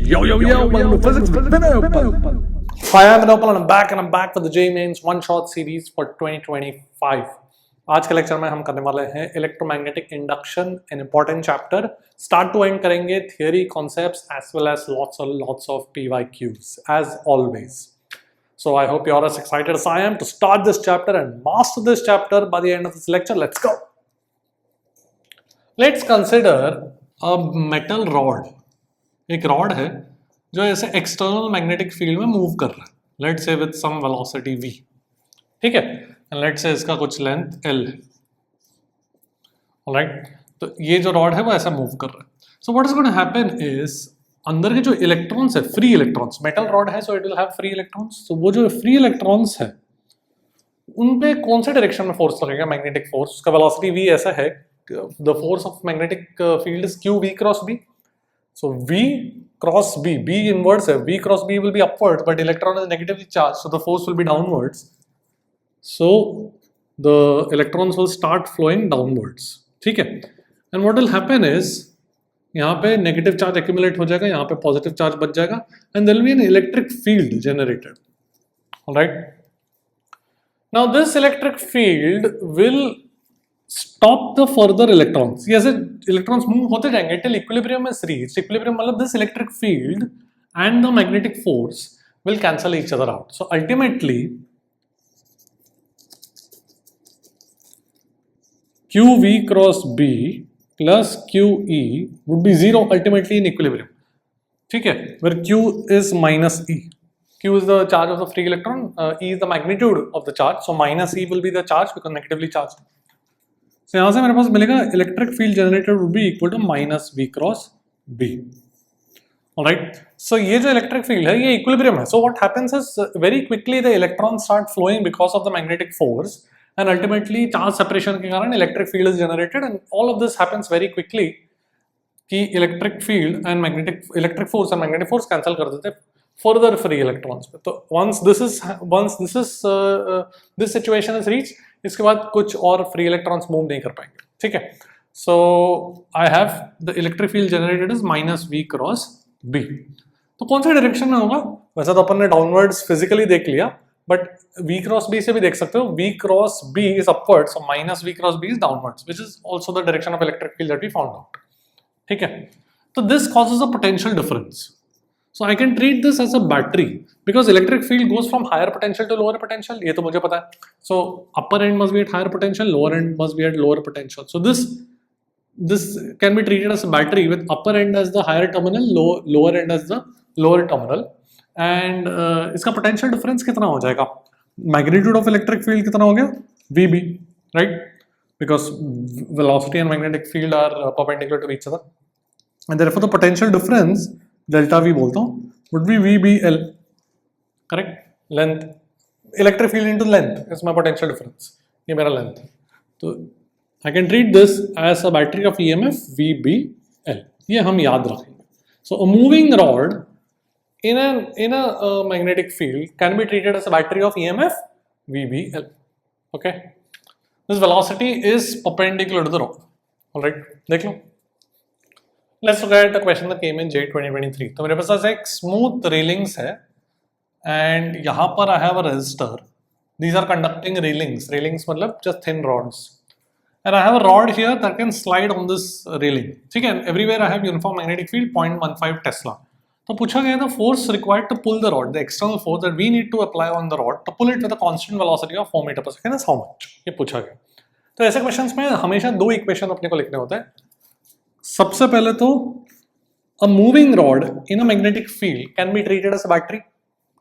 Yo, welcome to Physics with Vinay. Hi, I'm Vinay and I'm back with the J Mains one shot series for 2025. आज के lecture में हम करने वाले हैं electromagnetic induction, an important chapter. Start to end करेंगे theory concepts as well as lots of PYQs as always. So I hope you are as excited as I am to start this chapter and master this chapter by the end of this lecture. Let's go. Let's consider a metal rod. एक rod है जो ऐसे external magnetic field में move कर रहा है, late से with some velocity v. ठीक है, एंड लेट से इसका कुछ लेंथ l है. ऑलराइट, तो ये जो रॉड है वो ऐसा मूव कर रहा है. So what is going to happen is अंदर के जो इलेक्ट्रॉन्स है, फ्री इलेक्ट्रॉन्स, मेटल रॉड है सो it will have free electrons. तो वो जो फ्री इलेक्ट्रॉन्स है उन पे कौन से डायरेक्शन में फोर्स लगेगा, मैग्नेटिक फोर्स. उसका वेलोसिटी v ऐसा है, the force of magnetic field is q v cross b. So V cross B, B inverse है, V cross B will be upwards, but electron is negatively charged, so the force will be downwards. So the electrons will start flowing downwards. ठीक है, and what will happen is यहाँ पे negative charge accumulate हो जाएगा, यहाँ पे positive charge बच जाएगा, and there will be an electric field generated. All right. Now this electric field will stop the further electrons. ये ऐसे electrons move होते जाएंगे till equilibrium is reached. Equilibrium मतलब this electric field and the magnetic force will cancel each other out. So ultimately QV cross B plus QE would be zero ultimately in equilibrium. ठीक है, where Q is minus E. Q is the charge of the free electron, E is the magnitude of the charge, so minus E will be the charge because negatively charged. So यहाँ से मेरे पास मिलेगा electric field generated would be equal to minus V cross B. Alright, so ये जो electric field है ये equilibrium है. So what happens is very quickly the electron start flowing because of the magnetic force and ultimately charge separation के कारण electric field is generated and all of this happens very quickly कि electric field and electric force and magnetic force cancel कर देते further free electrons पे. तो this situation is reach, इसके बाद कुछ और फ्री इलेक्ट्रॉन्स मूव नहीं कर पाएंगे. ठीक है, so I have the electric field generated is minus V cross B. तो कौन से डायरेक्शन में होगा, वैसे तो अपन ने डाउनवर्ड्स फिजिकली देख लिया, बट वी क्रॉस बी से भी देख सकते हो. V cross B is upwards, so minus V cross B is downwards, which is also the direction of electric field that we found out. ठीक है, तो this causes a potential difference. So I can treat this as a battery because electric field goes from higher potential to lower potential. ये तो मुझे पता है. So upper end must be at higher potential, lower end must be at lower potential. So this can be treated as a battery with upper end as the higher terminal, lower end as the lower terminal. And इसका potential difference कितना हो जाएगा? Magnitude of electric field कितना हो गया? VB, right? Because velocity and magnetic field are perpendicular to each other, and therefore the potential difference delta V बोलता हूँ would be VBL. Correct, length, electric field into length is my potential difference. ये मेरा length है, तो I can treat this as a battery of EMF VBL. ये हम याद रखेंगे. So a moving rod in a magnetic field can be treated as a battery of EMF VBL. Okay, this velocity is perpendicular to the rod. All right, देख लो. Let's look at the question that came in J 2023. तो मेरे पास एक smooth railings है and यहाँ पर I have a resistor. These are conducting railings. Railings मतलब just thin rods. And I have a rod here that can slide on this railing. ठीक है, everywhere I have uniform magnetic field 0.15 Tesla. तो पूछा गया था force required to pull the rod, the external force that we need to apply on the rod to pull it with a constant velocity of 4 meter per second is how much? ये पूछा गया. तो ऐसे questions में हमेशा दो equation अपने को लिखने होते हैं. सबसे पहले तो a moving rod in a magnetic field can be treated as a battery.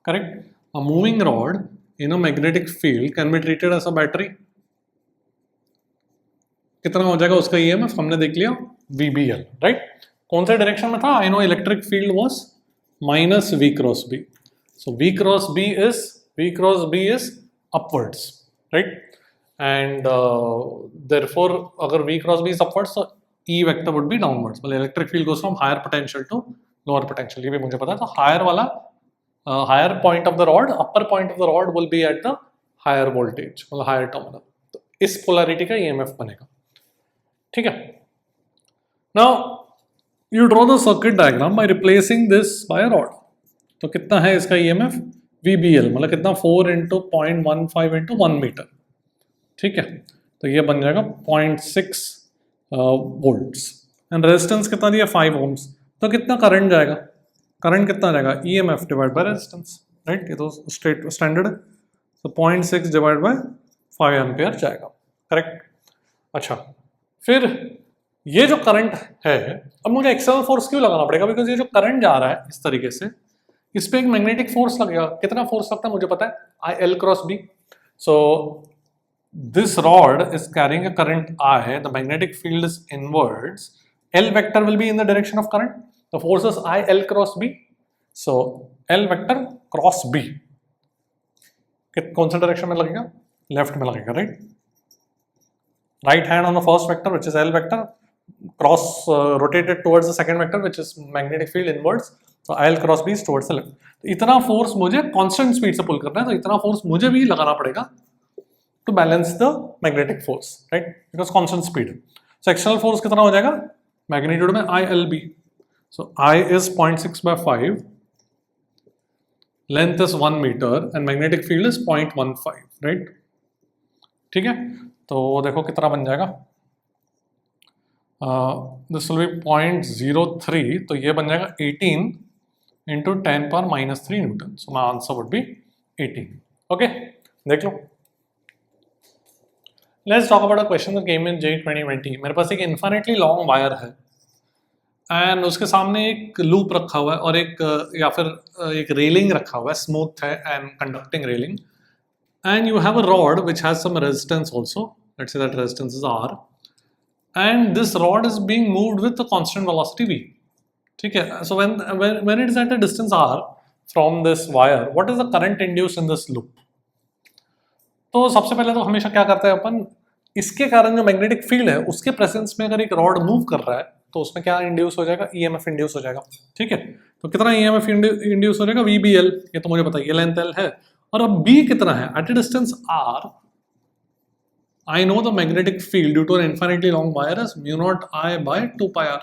Correct? A moving rod in a magnetic field can be treated as a battery. कितना हो जाएगा उसका EMF हमने देख लिया VBL, right? कौन से डायरेक्शन में था? I know electric field was minus V cross B. So V cross B is upwards, right? And therefore अगर V cross B is upwards तो E vector would be downwards. मतलब electric field goes from higher potential to lower potential. ये भी मुझे पता है. तो higher वाला higher point of the rod, upper point of the rod will be at the higher voltage, मतलब higher terminal. तो इस polarity का EMF बनेगा. ठीक है. Now you draw the circuit diagram by replacing this by rod. तो कितना है इसका EMF VBL, मतलब कितना 4 इंटू 0.15 इंटू 1 मीटर, ठीक है। तो ये बन जाएगा 0.6 वोल्ट्स एंड रेजिस्टेंस कितना दिया 5 ओम्स। तो कितना करंट जाएगा, करंट कितना जाएगा EMF divide by resistance, right. ये तो स्टैंडर्ड है। तो 0.6 डिवाइड बाय 5 एम्पियर जाएगा, करेक्ट। अच्छा, फिर ये जो करंट है, अब मुझे एक्सटर्नल फोर्स क्यों लगाना पड़ेगा, बिकॉज ये जो करंट जा रहा है इस तरीके से, इस पे एक मैग्नेटिक फोर्स लगेगा। कितना फोर्स लगता है मुझे पता है, IL cross B। So this rod is carrying a current I, the magnetic field is inwards, L vector will be in the direction of current, the force is IL cross B। So L vector cross B कौन सा direction में लगेगा, left में लगेगा, right. Right hand on the first vector which is L vector, cross rotated towards the second vector which is magnetic field inwards, so IL cross B is towards the left। तो इतना force मुझे constant speed से पुल करना है, तो इतना force मुझे भी लगाना पड़ेगा to balance the magnetic force, right, because constant speed. So external force कितना हो जाएगा मैग्नीट्यूड में ILB। सो I is 0.6 by 5, length is 1 metre and magnetic field is 0.15, right, ठीक है। तो देखो कितना बन जाएगा, दिस विल बी 0.03, तो ये बन जाएगा 18 into 10⁻³ newton. So my answer would be 18। Okay, देख लो। Let's talk about a question that came in JEE 2020। मेरे पास एक इन्फिनिटली लॉन्ग वायर है एंड उसके सामने एक लूप रखा हुआ है और एक या फिर एक रेलिंग रखा हुआ है, स्मूथ है and conducting railing, and you have a rod which has some resistance also, let's say that resistance is R, and this rod is being moved with a constant velocity v, ठीक है। So when it is at a distance r from this wire, what is the current induced in this loop? तो सबसे पहले तो हमेशा क्या करते हैं अपन, इसके कारण जो मैग्नेटिक फील्ड है उसके प्रेजेंस में अगर एक रॉड मूव कर रहा है तो उसमें क्या इंड्यूस हो जाएगा, EMF इंड्यूस हो जाएगा, ठीक है। तो कितना EMF इंड्यूस हो जाएगा VBL, ये तो मुझे पता है, ये लेंथ L है, और अब B कितना है at a distance r। I know the magnetic field due to an infinitely long wire is μ0I by 2πr।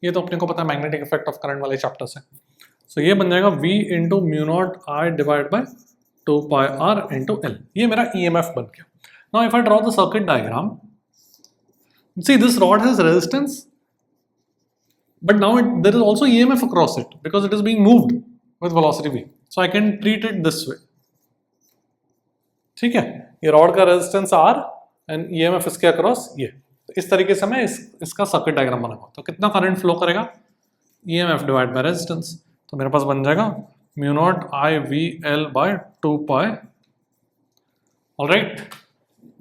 ये तो अपने को पता है मैग्नेटिक इफेक्ट ऑफ करंट वाले चैप्टर से। सो ये बन जाएगा V into μ0I divide by 2πr into L। ये मेरा EMF बन गया। Now if I draw the circuit diagram, see this rod has resistance but now there is also EMF across it because it is being moved with velocity v। So I can treat it this way, ठीक है। ये rod का resistance R and EMF इसके across ये, तो इस तरीके से मैं इसका सर्किट डायग्राम बनाऊंगा। तो कितना करंट फ्लो करेगा, EMF डिवाइड बाय रेजिस्टेंस, तो मेरे पास बन जाएगा μ0IVL बाय 2π। ऑलराइट,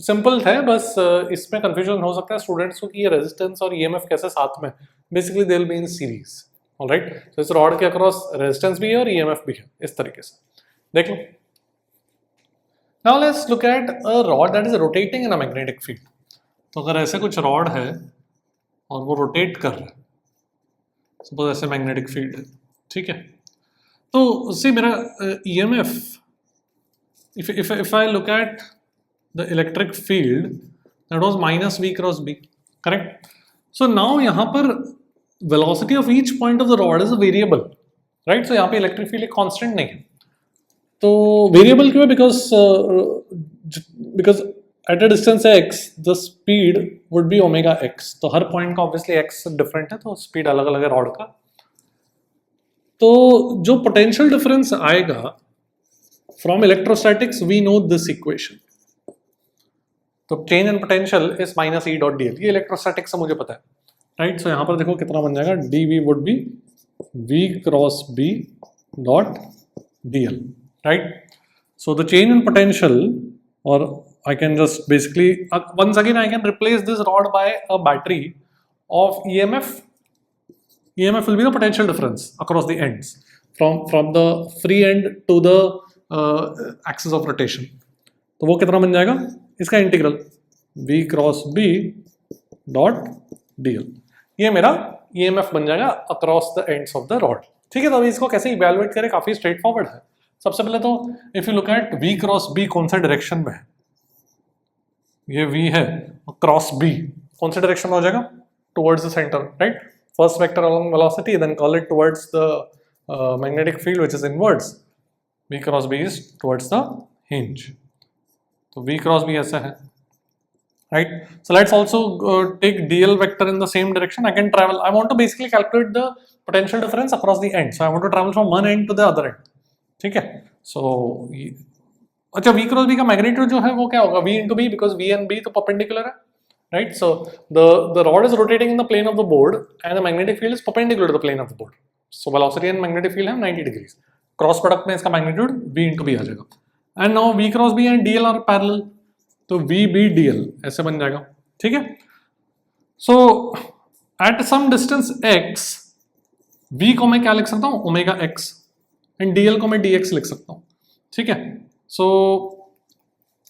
सिंपल है, बस इसमें कंफ्यूजन हो सकता है स्टूडेंट्स को कि ये रेजिस्टेंस और EMF कैसे साथ में, basically they will be in series. Alright, तो इस रॉड के अक्रॉस रेजिस्टेंस भी है और EMF भी है, इस तरीके से देख लो। Now let's look at a rod that is rotating in a magnetic field। तो अगर ऐसे कुछ रॉड है और वो रोटेट कर रहा है, सपोज ऐसे मैग्नेटिक फील्ड है, ठीक है। तो उससे मेरा EMF, if I look at the electric field that was -v cross b, correct। So now यहाँ पर velocity of each point of the rod is a variable, right। So यहाँ पे electric field एक constant नहीं है। तो variable क्यों है, because at a distance x the speed would be omega x। तो हर पॉइंट का ऑब्वियसली x डिफरेंट है, तो स्पीड अलग अलग है रॉड का। तो जो पोटेंशियल डिफरेंस आएगा from electrostatics, we know this equation. तो change in potential is -E.dl, ये इलेक्ट्रोस्टैटिक्स से मुझे पता है, राइट। सो यहाँ पर देखो कितना बन जाएगा, dv would be v cross b dot dl, right। So the change in potential, or I can just basically once again I can replace this rod by a battery of EMF will be the potential difference across the ends from the free end to the axis of rotation। तो वो कितना बन जाएगा, इसका integral v cross b dot dl, ये मेरा EMF बन जाएगा across the ends of the rod, ठीक है। तो अभी इसको कैसे इवेलुएट करें, काफी स्ट्रेट फॉरवर्ड है। सबसे पहले तो if you look at v cross b कौन सा डायरेक्शन में है, ये v है, क्रॉस b कौन से डायरेक्शन में हो जाएगा, towards the centre, right. first vector along velocity, then curl it towards the magnetic field which is inwards. V cross B is towards the hinge. So V cross B ऐसा है, right? So let's also take dl vector in the same direction. I can travel. I want to basically calculate the potential difference across the end. So I want to travel from one end to the other end. ठीक है? So अच्छा V cross B का magnitude जो है वो क्या होगा? V into B, because V and B तो perpendicular है, right? So the rod is rotating in the plane of the board and the magnetic field is perpendicular to the plane of the board. So velocity and magnetic field have 90 degrees. Cross product में इसका magnitude V into B आ जाएगा. And now V cross B and dl are parallel. तो VBDL ऐसे बन जाएगा, ठीक है? So at some distance x, V को मैं क्या लिख सकता हूँ? ओमेगा x, एंड dl को मैं dx लिख सकता हूँ, ठीक है? सो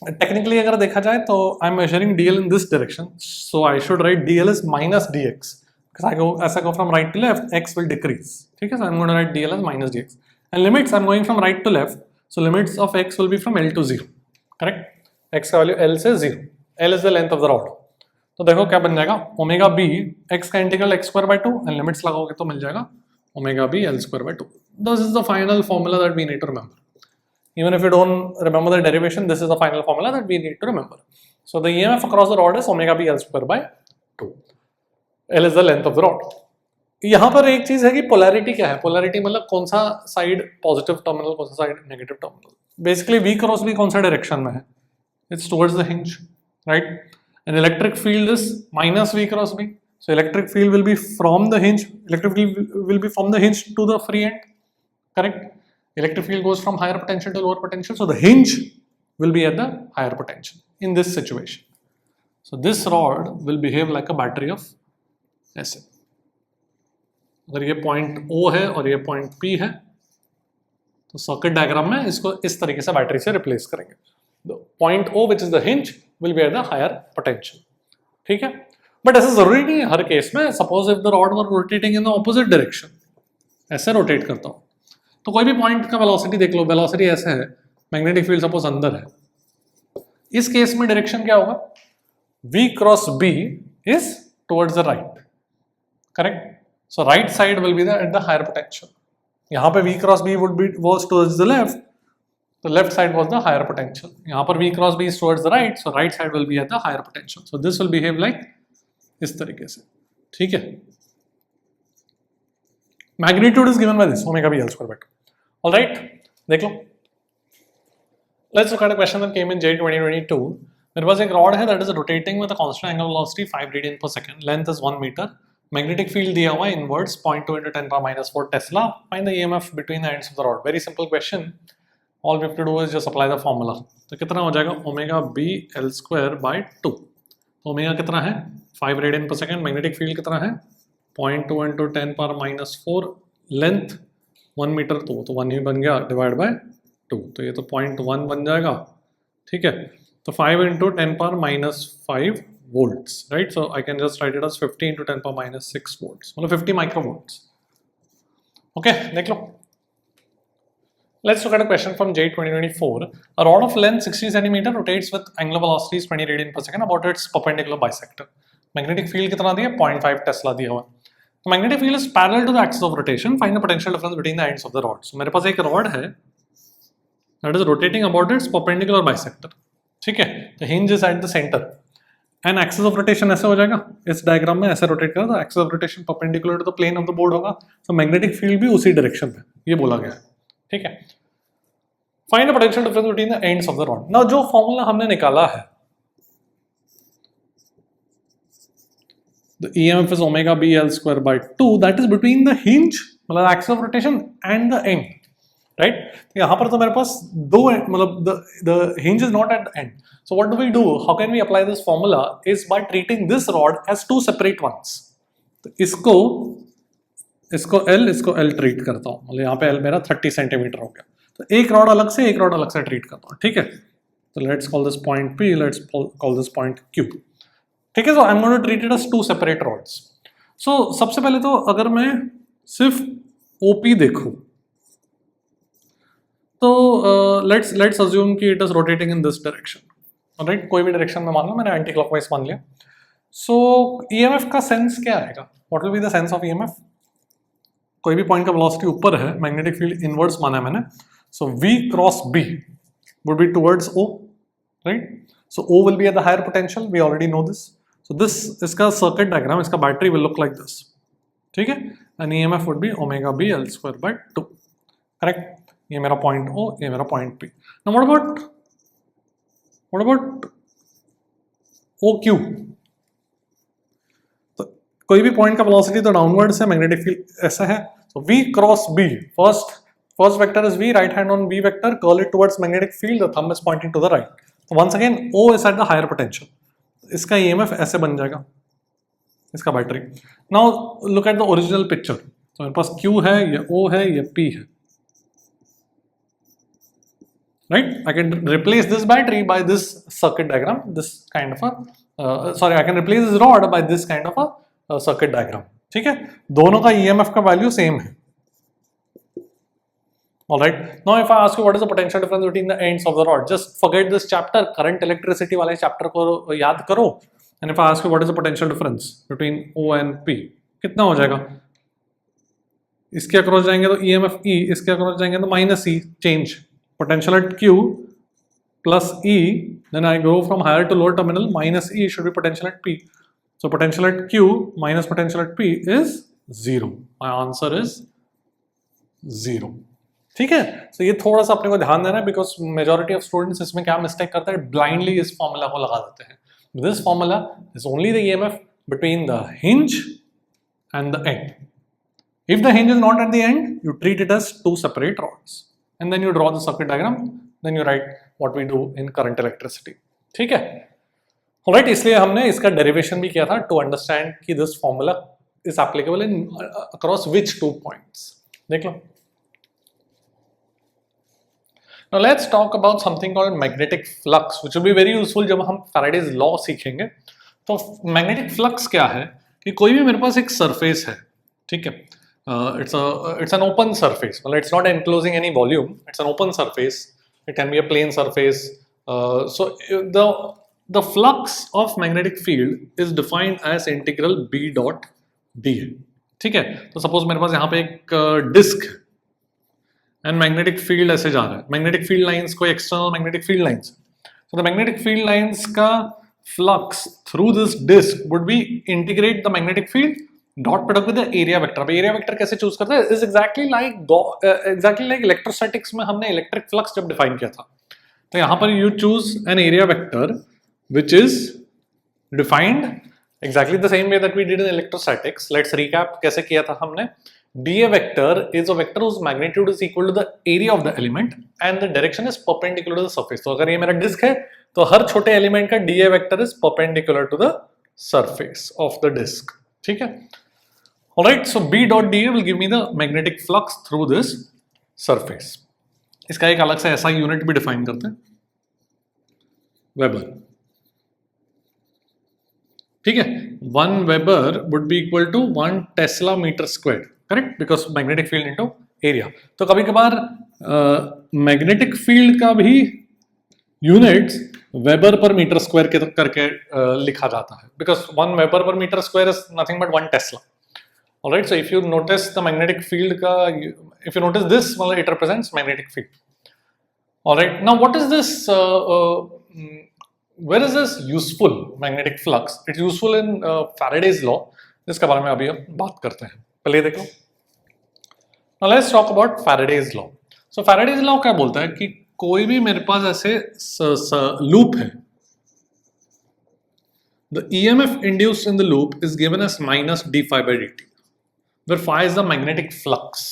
टेक्निकली अगर देखा जाए तो I am measuring dl in this direction, so I should write dl is minus dx, because I go as I go from right to left, x will decrease, ठीक है? So I'm going to write dl as minus dx, and limits I'm going from right to left, so limits of x will be from L to 0, correct? x का value L से 0, L is the length of the rod. तो देखो क्या बन जाएगा, omega b x का integral x square by 2, and limits लगाओगे तो मिल जाएगा omega b L square by 2. This is the final formula that we need to remember. Even if you don't remember the derivation, this is the final formula that we need to remember. So the EMF across the rod is omega b L square by 2. L is the length of the rod. यहाँ पर एक चीज है कि polarity क्या है. Polarity मतलब कौन सा साइड पॉजिटिव टर्मिनल, कौन सा side negative terminal. Basically v cross b कौन सा डायरेक्शन में है? It's towards the hinge, right? And electric field is minus v cross b. So electric field will be from the hinge. Electric field will be from the hinge to the free end, correct? Electric field goes from higher potential to lower potential. So the hinge will be at the higher potential in this situation. So this rod will behave like a battery of SA. अगर ये point O है और ये point P है, तो circuit diagram में इसको इस तरीके से बैटरी से रिप्लेस करेंगे. The point O, which is the hinge, will be at the higher potential. ठीक है? But ऐसा जरूरी नहीं है हर केस में. Suppose if the rod were rotating in the opposite direction, ऐसे रोटेट करता हूँ, तो कोई भी पॉइंट का वेलोसिटी देख लो. वेलोसिटी ऐसे है, मैग्नेटिक फील्ड सपोज अंदर है. इस केस में डायरेक्शन क्या होगा? V cross B is towards the right, correct? So right side will be at the higher potential. यहाँ पे V cross B was towards the left. The left side was the higher potential. यहाँ पर V cross B is towards the right, so right side will be at the higher potential. So this will behave like इस तरीके से, ठीक है? Magnitude is given by this, omega B L square by 2. All right, देख लो. Let's look at a question that came in J 2022. There was a rod here that is rotating with a constant angular velocity 5 radian per second. Length is 1 meter. Magnetic field दिया हुआ inwards 0.2 into 10 power minus 4 Tesla. Find the EMF between the ends of the rod. Very simple question. All we have to do is just apply the formula. तो कितना हो जाएगा? Omega B L square by 2. तो omega कितना है? 5 radian पर second. Magnetic field कितना है? 0.2 into 10 power minus 4. Length 1 metre, तो 1 ही बन गया, डिवाइड बाय 2. तो ये तो 0.1 बन जाएगा, ठीक है? तो 5 into 10 power minus 5 volts, right? So I can just write it as 50 into 10 power minus 6 volts. मतलब 50 microvolts. Okay, देख लो. Let's look at a question from J 2024. A rod of length 60 cm rotates with angular velocities 20 radian per second about its perpendicular bisector. Magnetic field कितना दिया? 0.5 Tesla दिया हुआ. The magnetic field is parallel to the axis of rotation. Find the potential difference between the ends of the rod. So मेरे पास एक rod है that is rotating about its perpendicular bisector. ठीक है? The hinge is at the center. And axis of rotation ऐसे हो जाएगा. इस डायग्राम में ऐसे रोटेट करा तो axis of rotation perpendicular to the plane of the board होगा. So magnetic field भी उसी डायरेक्शन में, ये बोला गया है. ठीक है? Find the potential difference between the ends of the rod. Now जो फॉर्मूला हमने निकाला है, the EMF is omega B L square by 2. That is between the hinge, मतलब axis of rotation, and the end, right? तो यहाँ पर तो मेरे पास दो, मतलब the hinge is not at the end. So what do we do? How can we apply this formula? Is by treating this rod as two separate ones. तो इसको L treat करता हूँ. मतलब यहाँ पे L मेरा 30 सेंटीमीटर हो गया. तो एक रॉड अलग से ट्रीट करता हूँ, ठीक है? तो let's call this point P, let's call this point Q, ठीक है? So I am going to treat it as two separate rods. सो सबसे पहले तो अगर मैं सिर्फ OP देखूं तो लेट्स अज्यूम कि it is rotating in this direction, right? कोई भी डायरेक्शन में मान लो, मैंने एंटी क्लॉकवाइज मान लिया. सो EMF का सेंस क्या आएगा? What will be the sense of EMF? कोई भी पॉइंट का वेलोसिटी ऊपर है, मैग्नेटिक फील्ड इनवर्ड्स माना है मैंने, सो V cross B would be towards O, right? So O will be at the higher potential, we already know this. So this इसका circuit diagram, इसका battery will look like this, ठीक है? And EMF would be omega B L square by 2, correct? ये मेरा point O, ये मेरा point P. Now what about OQ? तो कोई भी point का velocity तो downwards है, magnetic field ऐसा है, so V cross B, first vector is V, right hand on V vector, curl it towards magnetic field, the thumb is pointing to the right. So once again, O is at the higher potential. इसका EMF ऐसे बन जाएगा, इसका battery. Now look at the original picture. So मेरे पास Q है, ये O है, ये P है. Right? I can replace this battery by this circuit diagram, this kind of a, I can replace this rod by this kind of a circuit diagram. ठीक है? दोनों का EMF का value same है. Alright, now if I ask you what is the potential difference between the ends of the rod, just forget this chapter, current electricity वाले chapter को याद करो, and if I ask you what is the potential difference between O and P, कितना हो जाएगा? इसके across जाएंगे तो EMF E, इसके अक्रॉस जाएंगे तो minus E, change. Potential at Q plus E, then I go from higher to lower terminal, minus E should be potential at P. So potential at Q minus potential at P is 0. My answer is 0. ठीक है, तो ये थोड़ा सा अपने को ध्यान देना है, बिकॉज मेजॉरिटी ऑफ स्टूडेंट्स इसमें क्या मिस्टेक करते हैं, ब्लाइंडली इस फॉर्मूला को लगा देते हैं. This formula is only the EMF between the hinge and the end. If the hinge is not at the end, you treat it as two separate rods and then you draw the circuit diagram, then you write what we do in current electricity. ठीक है, alright. इसलिए हमने इसका derivation भी किया था to understand कि this formula is applicable in across which 2 points. देख लो. Now let's talk about something called magnetic flux, which will be very useful जब हम Faraday's law सीखेंगे. तो magnetic flux क्या है कि कोई भी मेरे पास एक surface है, ठीक है, it's an open surface. Well, it's not enclosing any volume. It's an open surface. It can be a plane surface. So the flux of magnetic field is defined as integral B dot dA. ठीक है, तो suppose मेरे पास यहाँ पे एक disk है and magnetic field ऐसे जा रहा है. magnetic field lines कोई external magnetic field lines. So the magnetic field lines का flux through this disk would be integrate the magnetic field dot product with the area vector. अब area vector कैसे choose करते हैं? is exactly like electrostatics में हमने electric flux जब define किया था. तो यहाँ पर you choose an area vector which is defined exactly the same way that we did in electrostatics. Let's recap कैसे किया था हमने. dA vector is a vector whose magnitude is equal to the area of the element and the direction is perpendicular to the surface. तो अगर ये मेरा disc है तो हर छोटे एलिमेंट का dA vector is perpendicular to the surface of the disk. ठीक है, alright. So B dot dA will give me the magnetic flux through this surface. इसका एक अलग से ऐसा यूनिट भी डिफाइन करते हैं, वेबर. ठीक है, 1 weber would be equal to 1 tesla metre square. Correct, because magnetic field into area. तो कभी कभार मैग्नेटिक फील्ड का भी units weber per metre square के करके लिखा जाता है, because 1 weber per metre square is nothing but 1 tesla. Alright, so if you notice the magnetic field का, इफ यू नोटिस दिस, मतलब it represents magnetic field. Alright, now what is this, where is this useful magnetic flux? It's useful in Faraday's law, जिसके बारे में अभी हम बात करते हैं. पहले देखो. Now let's talk about Faraday's law. So Faraday's law क्या बोलता है कि कोई भी मेरे पास ऐसे लूप है, the EMF induced in the loop is given as minus d phi by dt, where phi is the magnetic flux.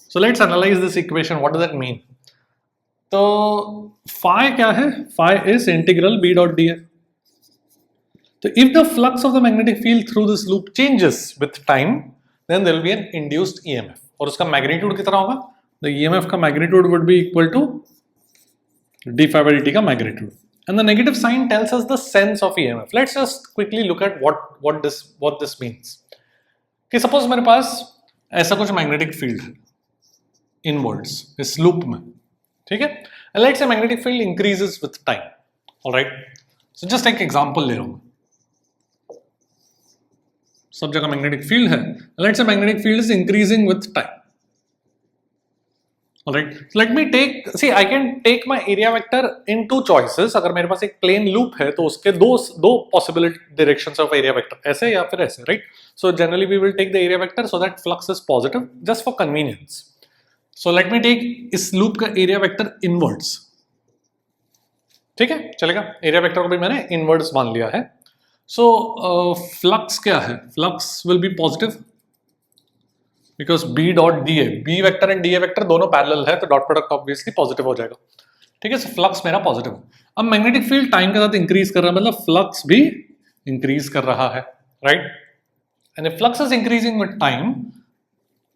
So let's analyze this equation. What does that mean? तो phi क्या है? Phi is integral B dot dA. So if the flux of the magnetic field through this loop changes with time, then there will be an induced EMF. और उसका magnitude कितना होगा? The EMF का magnitude would be equal to d phi by dt का magnitude. And the negative sign tells us the sense of EMF. Let's just quickly look at what this means. कि suppose मेरे पास ऐसा कुछ magnetic field है inwards इस loop में, ठीक है? And let's say magnetic field increases with time. All right. So just take example ले रहा हूँ. सब जगह मैग्नेटिक फील्ड है, let's say magnetic field is increasing with time. Alright, so let me take, see I can take my area vector in two choices. अगर मेरे पास एक प्लेन लूप है तो उसके दो possible directions of area vector, ऐसे या फिर ऐसे, right? So generally we will take the area vector so that flux is positive just for convenience. So let me take इस लूप का area vector inwards. ठीक है, चलेगा. area vector को भी मैंने inwards मान लिया है. So flux क्या है? Flux will be positive because B dot DA, B vector and DA vector दोनों पैरेलल है तो डॉट प्रोडक्ट ऑब्वियसली पॉजिटिव हो जाएगा. ठीक है, सो फ्लक्स मेरा पॉजिटिव है. अब मैग्नेटिक फील्ड टाइम के साथ इंक्रीज कर रहा है, मतलब फ्लक्स भी इंक्रीज कर रहा है, right? And if flux is increasing with time,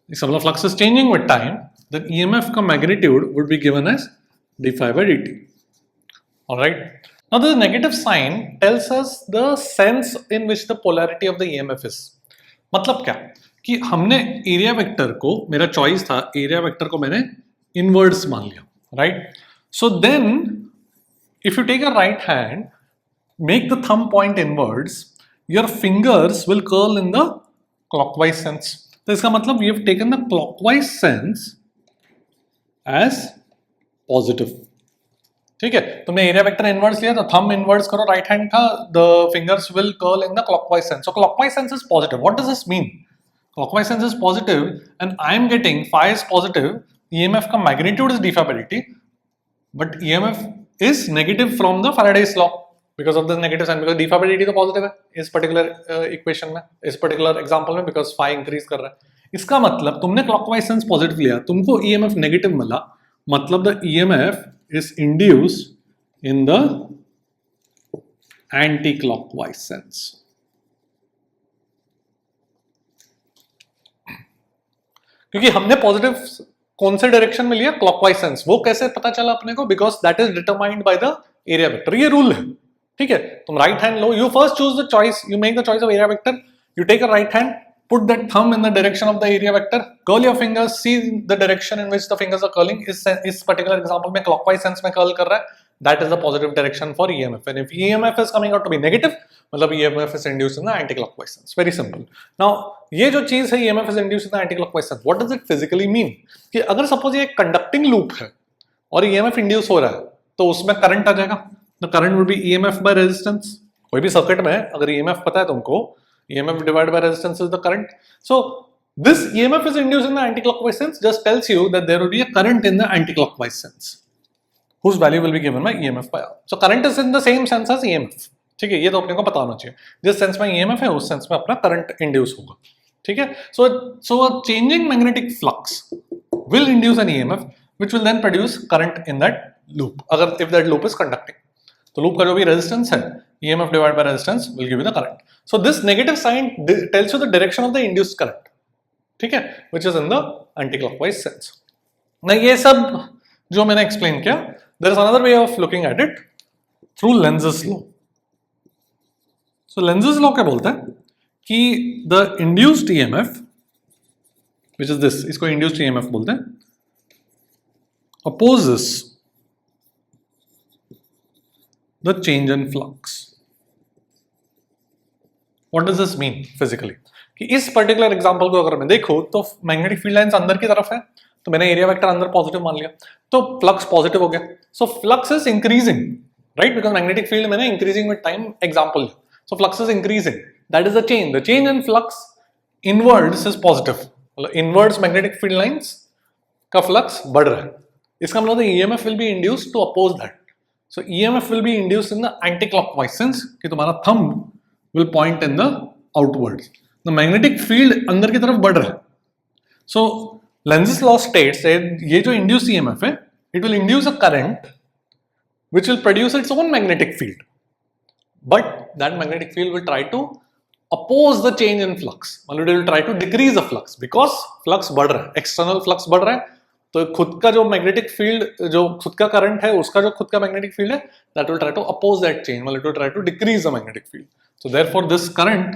इसका मतलब flux is changing with time, then EMF का magnitude would be given as d∅dt. Alright, now the negative sign tells us the sense in which the polarity of the EMF is. मतलब क्या कि हमने area vector को, मेरा choice था area vector को मैंने इनवर्ड्स मान लिया, right? So then if you take a right hand, make the thumb point inwards, your fingers will curl in the clockwise sense. तो इसका मतलब you have taken the clockwise sense as positive. ठीक है, तुमने area vector inwards लिया तो thumb inwards करो right hand का, the fingers will curl in the clockwise sense. So clockwise sense is positive. What does this mean? Clockwise sense is positive and I am getting phi is positive, EMF का magnitude is d∅dt, but EMF is negative from the Faraday's law because of the negative sign, because d∅dt तो positive है इस particular equation में, इस particular example में, because phi increase कर रहा है. इसका मतलब तुमने clockwise sense positive लिया, तुमको EMF negative मिला, मतलब the EMF is induced in the anti-clockwise sense. क्योंकि हमने पॉजिटिव कौन से डायरेक्शन में लिया? Clockwise sense. वो कैसे पता चला अपने को? Because that is determined by the area vector. ये रूल है, ठीक है? तुम राइट हैंड लो, you first choose the choice, you make the choice of area vector, you take a right hand, put that thumb in the direction of the area vector, curl your fingers, see the direction in which the fingers are curling. इस particular example में clockwise sense में curl कर रहा है, that is the positive direction for EMF. And if EMF is coming out to be negative, मतलब EMF is induced in the anti-clockwise sense. Very simple. Now ये जो चीज है EMF is induced in the anti-clockwise sense, what does it physically mean? कि अगर suppose ये एक conducting loop है और EMF induce हो रहा है तो उसमें current आ जाएगा. The current will be EMF by resistance. कोई भी सर्किट में अगर EMF पता है तुमको, EMF divided by resistance is the current. So this EMF is induced in the anti-clockwise sense, just tells you that there will be a current in the anti-clockwise sense, whose value will be given by EMF by R. So current is in the same sense as EMF. ठीक है, ये तो अपने को पता होना चाहिए. जिस सेंस में EMF है उस सेंस में अपना करंट इंड्यूस होगा. ठीक है, so a changing magnetic flux will induce an EMF which will then produce current in that loop. अगर if that loop is conducting, तो लूप का जो भी रेजिस्टेंस है, EMF divided by resistance will give you the current. So this negative sign tells you the direction of the induced current, ठीक है, which is in the anti-clockwise sense. ना ये सब जो मैंने explain किया, there is another way of looking at it through Lenz's law. So Lenz's law क्या बोलता है कि the induced EMF, which is this, इसको induced EMF बोलते हैं, opposes the change in flux. What does this mean physically? कि इस particular example को अगर मैं देखूं तो मैग्नेटिक फील्ड लाइंस अंदर की तरफ है, तो मैंने एरिया वेक्टर अंदर पॉजिटिव मान लिया, तो फ्लक्स पॉजिटिव हो गया. So flux is increasing, right? Because magnetic field मैंने इंक्रीजिंग विद टाइम एग्जांपल लिया, so flux is increasing, that is the change in flux inwards is positive. मतलब इनवर्ड्स मैग्नेटिक फील्ड लाइंस का flux बढ़ रहा है, इसका मतलब EMF will be induced to oppose that. So EMF will be induced in the anti-clockwise sense कि तुम्हारा thumb will point in the outwards. The magnetic field अंदर की तरफ बढ़ रहा है. So Lenz's law states that ये जो induced EMF है, it will induce a current which will produce its own magnetic field. But that magnetic field will try to oppose the change in flux. मतलब it will try to decrease the flux because flux बढ़ रहा है, external flux बढ़ रहा है. तो खुद का जो मैग्नेटिक फील्ड, जो खुद का करंट है, उसका जो खुद का मैग्नेटिक फील्ड है, that will try to oppose that change, मतलब it will try to decrease the magnetic field. So therefore this current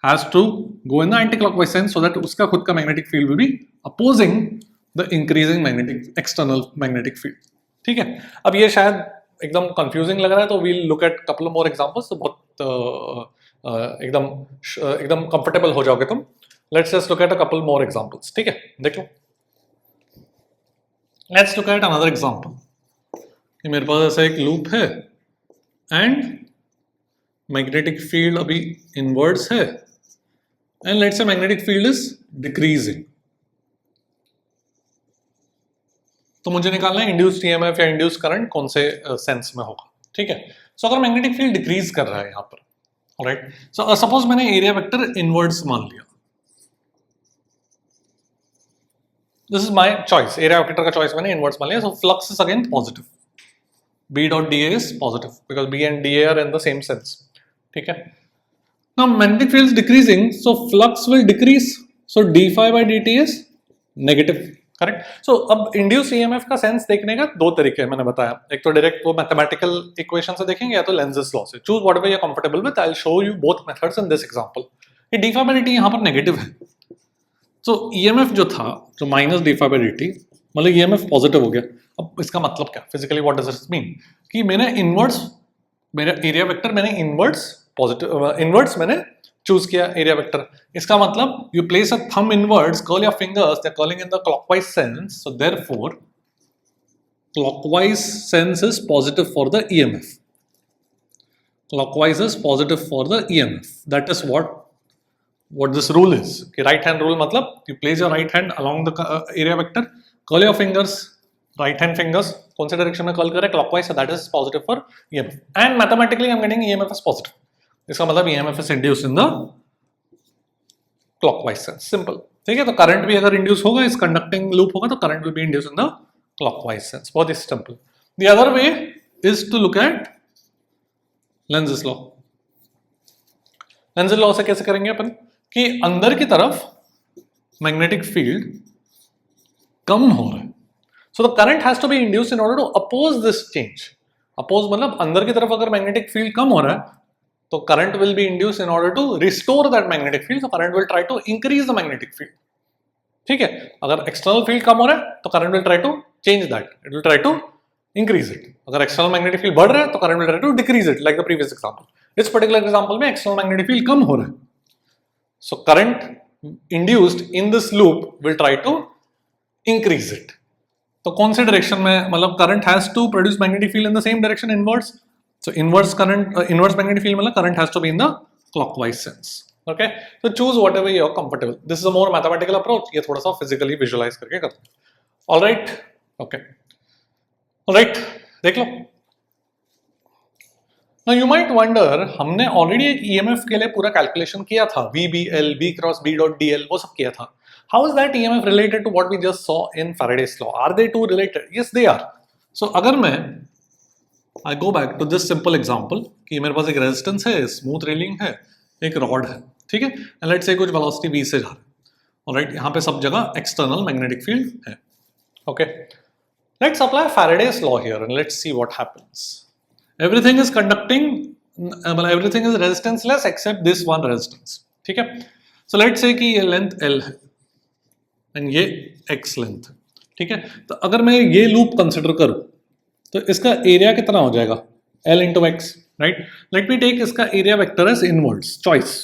has to go in the anti clockwise sense so that उसका खुद का magnetic field will be opposing the increasing magnetic external magnetic field. ठीक है, अब ये शायद एकदम confusing लग रहा है, तो we'll look at couple more examples. तो बहुत एकदम कंफर्टेबल हो जाओगे तुम. Let's just look at a couple more examples. ठीक है, देख लो. Let's look at another example. मेरे पास ऐसा एक लूप है एंड मैग्नेटिक फील्ड अभी इनवर्ड्स है and let's say magnetic field is decreasing. तो मुझे निकालना है इंड्यूस्ड ईएमएफ या इंड्यूस्ड करंट कौन से सेंस में होगा. ठीक है, सो अगर मैग्नेटिक फील्ड डिक्रीज कर रहा है यहाँ पर, ऑलराइट, सो सपोज मैंने एरिया वेक्टर इनवर्ड्स मान लिया. This is my choice, area vector का चॉइस मैंने इनवर्ड्स मान लिया. So flux is again positive. B dot dA is positive because B and dA are in the same sense. ठीक है. Now magnetic field is decreasing, so flux will decrease. So d phi by dt is negative. Correct. So अब induced EMF का sense देखने का दो तरीके हैं मैंने बताया. एक तो डायरेक्ट वो मैथमेटिकल इक्वेशन से देखेंगे या तो लेंजेस लॉ से. Choose whatever you are comfortable with. I will show you both methods in this example. ये d phi by dt यहाँ पर नेगेटिव है. So EMF जो था, जो minus d phi by dt, मतलब EMF पॉजिटिव हो गया. अब इसका मतलब क्या physically, what does it mean कि मैंने इनवर्ड्स, मेरा एरिया वेक्टर मैंने इनवर्ड्स पॉजिटिव इनवर्ड्स मैंने चूज किया एरिया वेक्टर. इसका मतलब you place a thumb inwards, curl your fingers, they are curling in the clockwise sense. So therefore clockwise sense is positive for the EMF. Clockwise is positive for the EMF. That is what this rule is. कि right hand rule मतलब you place your right hand along the area vector, curl your fingers, right hand fingers कौन से direction में curl करे, clockwise, so that is positive for EMF. And mathematically I'm getting EMF is positive. इसका मतलब EMF is induced in the clockwise sense. Simple. ठीक है, तो current भी अगर इंड्यूस होगा, इस कंडक्टिंग लूप होगा, तो current will be induce in the clockwise sense. बहुत ही simple. The other way is to look at Lenz's law. Lenz's law से कैसे करेंगे अपन कि अंदर की तरफ मैग्नेटिक फील्ड कम हो रहा है. So the current has to be induced in order to oppose this change. Oppose मतलब अंदर की तरफ अगर मैग्नेटिक फील्ड कम हो रहा है तो current will be induced in order to restore that magnetic field. So current will try to increase the magnetic field. ठीक है, अगर एक्सटर्नल फील्ड कम हो रहा है तो current will try to change that, it will try to increase it. अगर external magnetic field बढ़ रहा है तो current will try to decrease it, like the previous example. इस पर्टिकुलर एग्जांपल में एक्सटर्नल मैग्नेटिक फील्ड कम हो रहा है. So current induced in this loop will try to increase it. तो कौन से डायरेक्शन में, मतलब current has to produce magnetic field in the same direction inwards. So inverse current, inverse magnetic field मतलब current has to be in the clockwise sense. Okay. So choose whatever you are comfortable. This is a more mathematical approach. ये थोड़ा सा physically visualize करके करते हैं. All right. Okay. All right. देख लो. Now you might wonder, हमने already एक EMF के लिए पूरा कैलकुलेशन किया था, VBL, V cross B dot DL, वो सब किया था. How is that EMF related to what we just saw in Faraday's law? Are they two related? Yes, they are. So अगर मैं I go back to this simple example कि मेरे पास एक रेजिस्टेंस है, स्मूथ रेलिंग है, एक rod है, ठीक है, एंड लेट्स से कुछ वेलोसिटी V से जा रहा है. ऑलराइट, यहाँ पे सब जगह एक्सटर्नल मैग्नेटिक फील्ड है. Okay, let's apply Faraday's law here and let's see what happens. Everything is conducting, everything is resistance-less except this one resistance. ठीक है, so let's say कि ये लेंथ L है and ये X लेंथ है. ठीक है, तो अगर मैं ये लूप कंसिडर करूं तो इसका एरिया कितना हो जाएगा, L into X, right. Let me take इसका area vector as inwards. Choice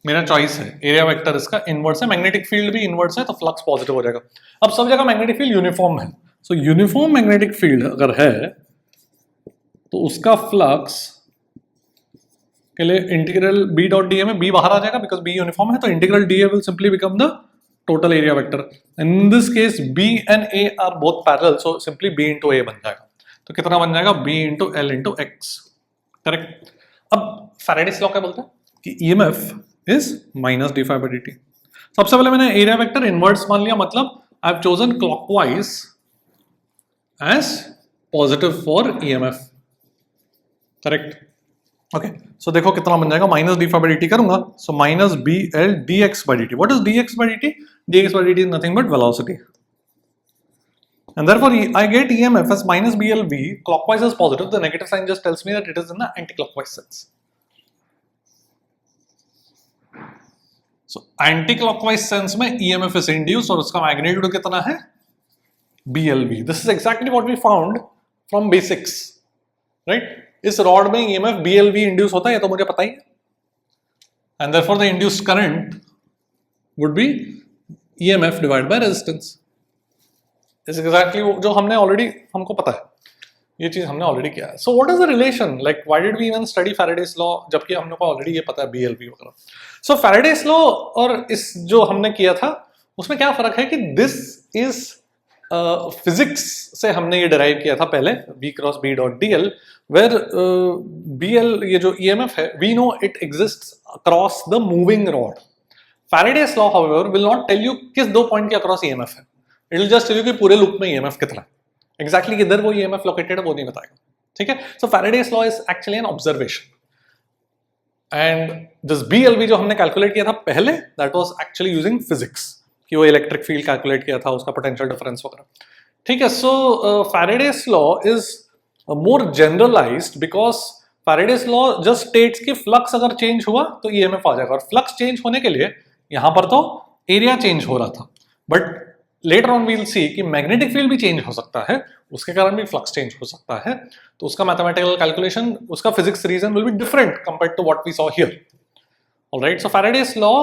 मेरा चॉइस है, एरिया वेक्टर इसका इनवर्ड्स है, मैग्नेटिक फील्ड भी इनवर्ड्स है, तो फ्लक्स पॉजिटिव हो जाएगा. अब सब जगह मैग्नेटिक फील्ड यूनिफॉर्म है. सो यूनिफॉर्म मैग्नेटिक फील्ड अगर है तो उसका फ्लक्स के लिए इंटीग्रल B डॉट DA में B बाहर आ जाएगा बिकॉज B यूनिफॉर्म है, तो integral DA will simply become the total area vector. In this case B and A are both parallel, so simply B into A बन जाएगा. तो कितना बन जाएगा, B into L into X. Correct. अब Faraday's law क्या बोलता है कि EMF is minus d phi by dt. सबसे पहले मैंने एरिया वेक्टर इनवर्ट्स मान लिया, मतलब I have chosen clockwise as positive for EMF. Correct. Okay, so देखो कितना बन जाएगा, minus D phi by D t करूंगा, so minus B L d x by D t. What is d x by D t? D x by D T is nothing but velocity, and therefore I get EMF as minus BLV. Clockwise is positive. The negative sign just tells me that it is in the anti-clockwise sense. So anti-clockwise sense में EMF is induced और उसका magnitude कितना है, BLV. This is exactly what we found from basics, right? इस rod में EMF BLV induce होता है, ये तो मुझे पता ही है. and therefore the induced current would be EMF divided by resistance. Is exactly जो हमने already हमको पता है, ये चीज हमने ऑलरेडी किया है. So what is the relation, like why did we even study Faraday's law जबकि हमने को ऑलरेडी ये पता है BLV वगैरह. सो फैराडेस लॉ और इस जो हमने किया था उसमें क्या फर्क है कि दिस इज फिजिक्स से हमने ये डिराइव किया था पहले V cross B dot DL, where BL ये जो EMF है we know it exists across the moving rod. Faraday's law however will not tell you किस दो पॉइंट के अक्रॉस EMF है, it will just tell you कि पूरे loop में EMF कितना है. एग्जैक्टली किधर वो EMF लोकेटेड है वो नहीं बताएगा. ठीक है. So Faraday's law is actually an observation, and this BLV जो हमने कैलकुलेट किया था पहले that was actually using physics, कि वो इलेक्ट्रिक फील्ड कैलकुलेट किया था, उसका पोटेंशियल डिफरेंस वगैरह. ठीक है. So Faraday's law is more generalized because Faraday's law just states कि फ्लक्स अगर चेंज हुआ तो EMF आ जाएगा, और फ्लक्स चेंज होने के लिए यहां पर तो एरिया चेंज हो रहा था, बट लेटर ऑन वील सी कि मैग्नेटिक फील्ड भी चेंज हो सकता है, उसके कारण भी फ्लक्स चेंज हो सकता है. तो उसका मैथमेटिकल कैलकुलेशन, उसका physics reason will be different compared to what we saw here. Alright. So Faraday's law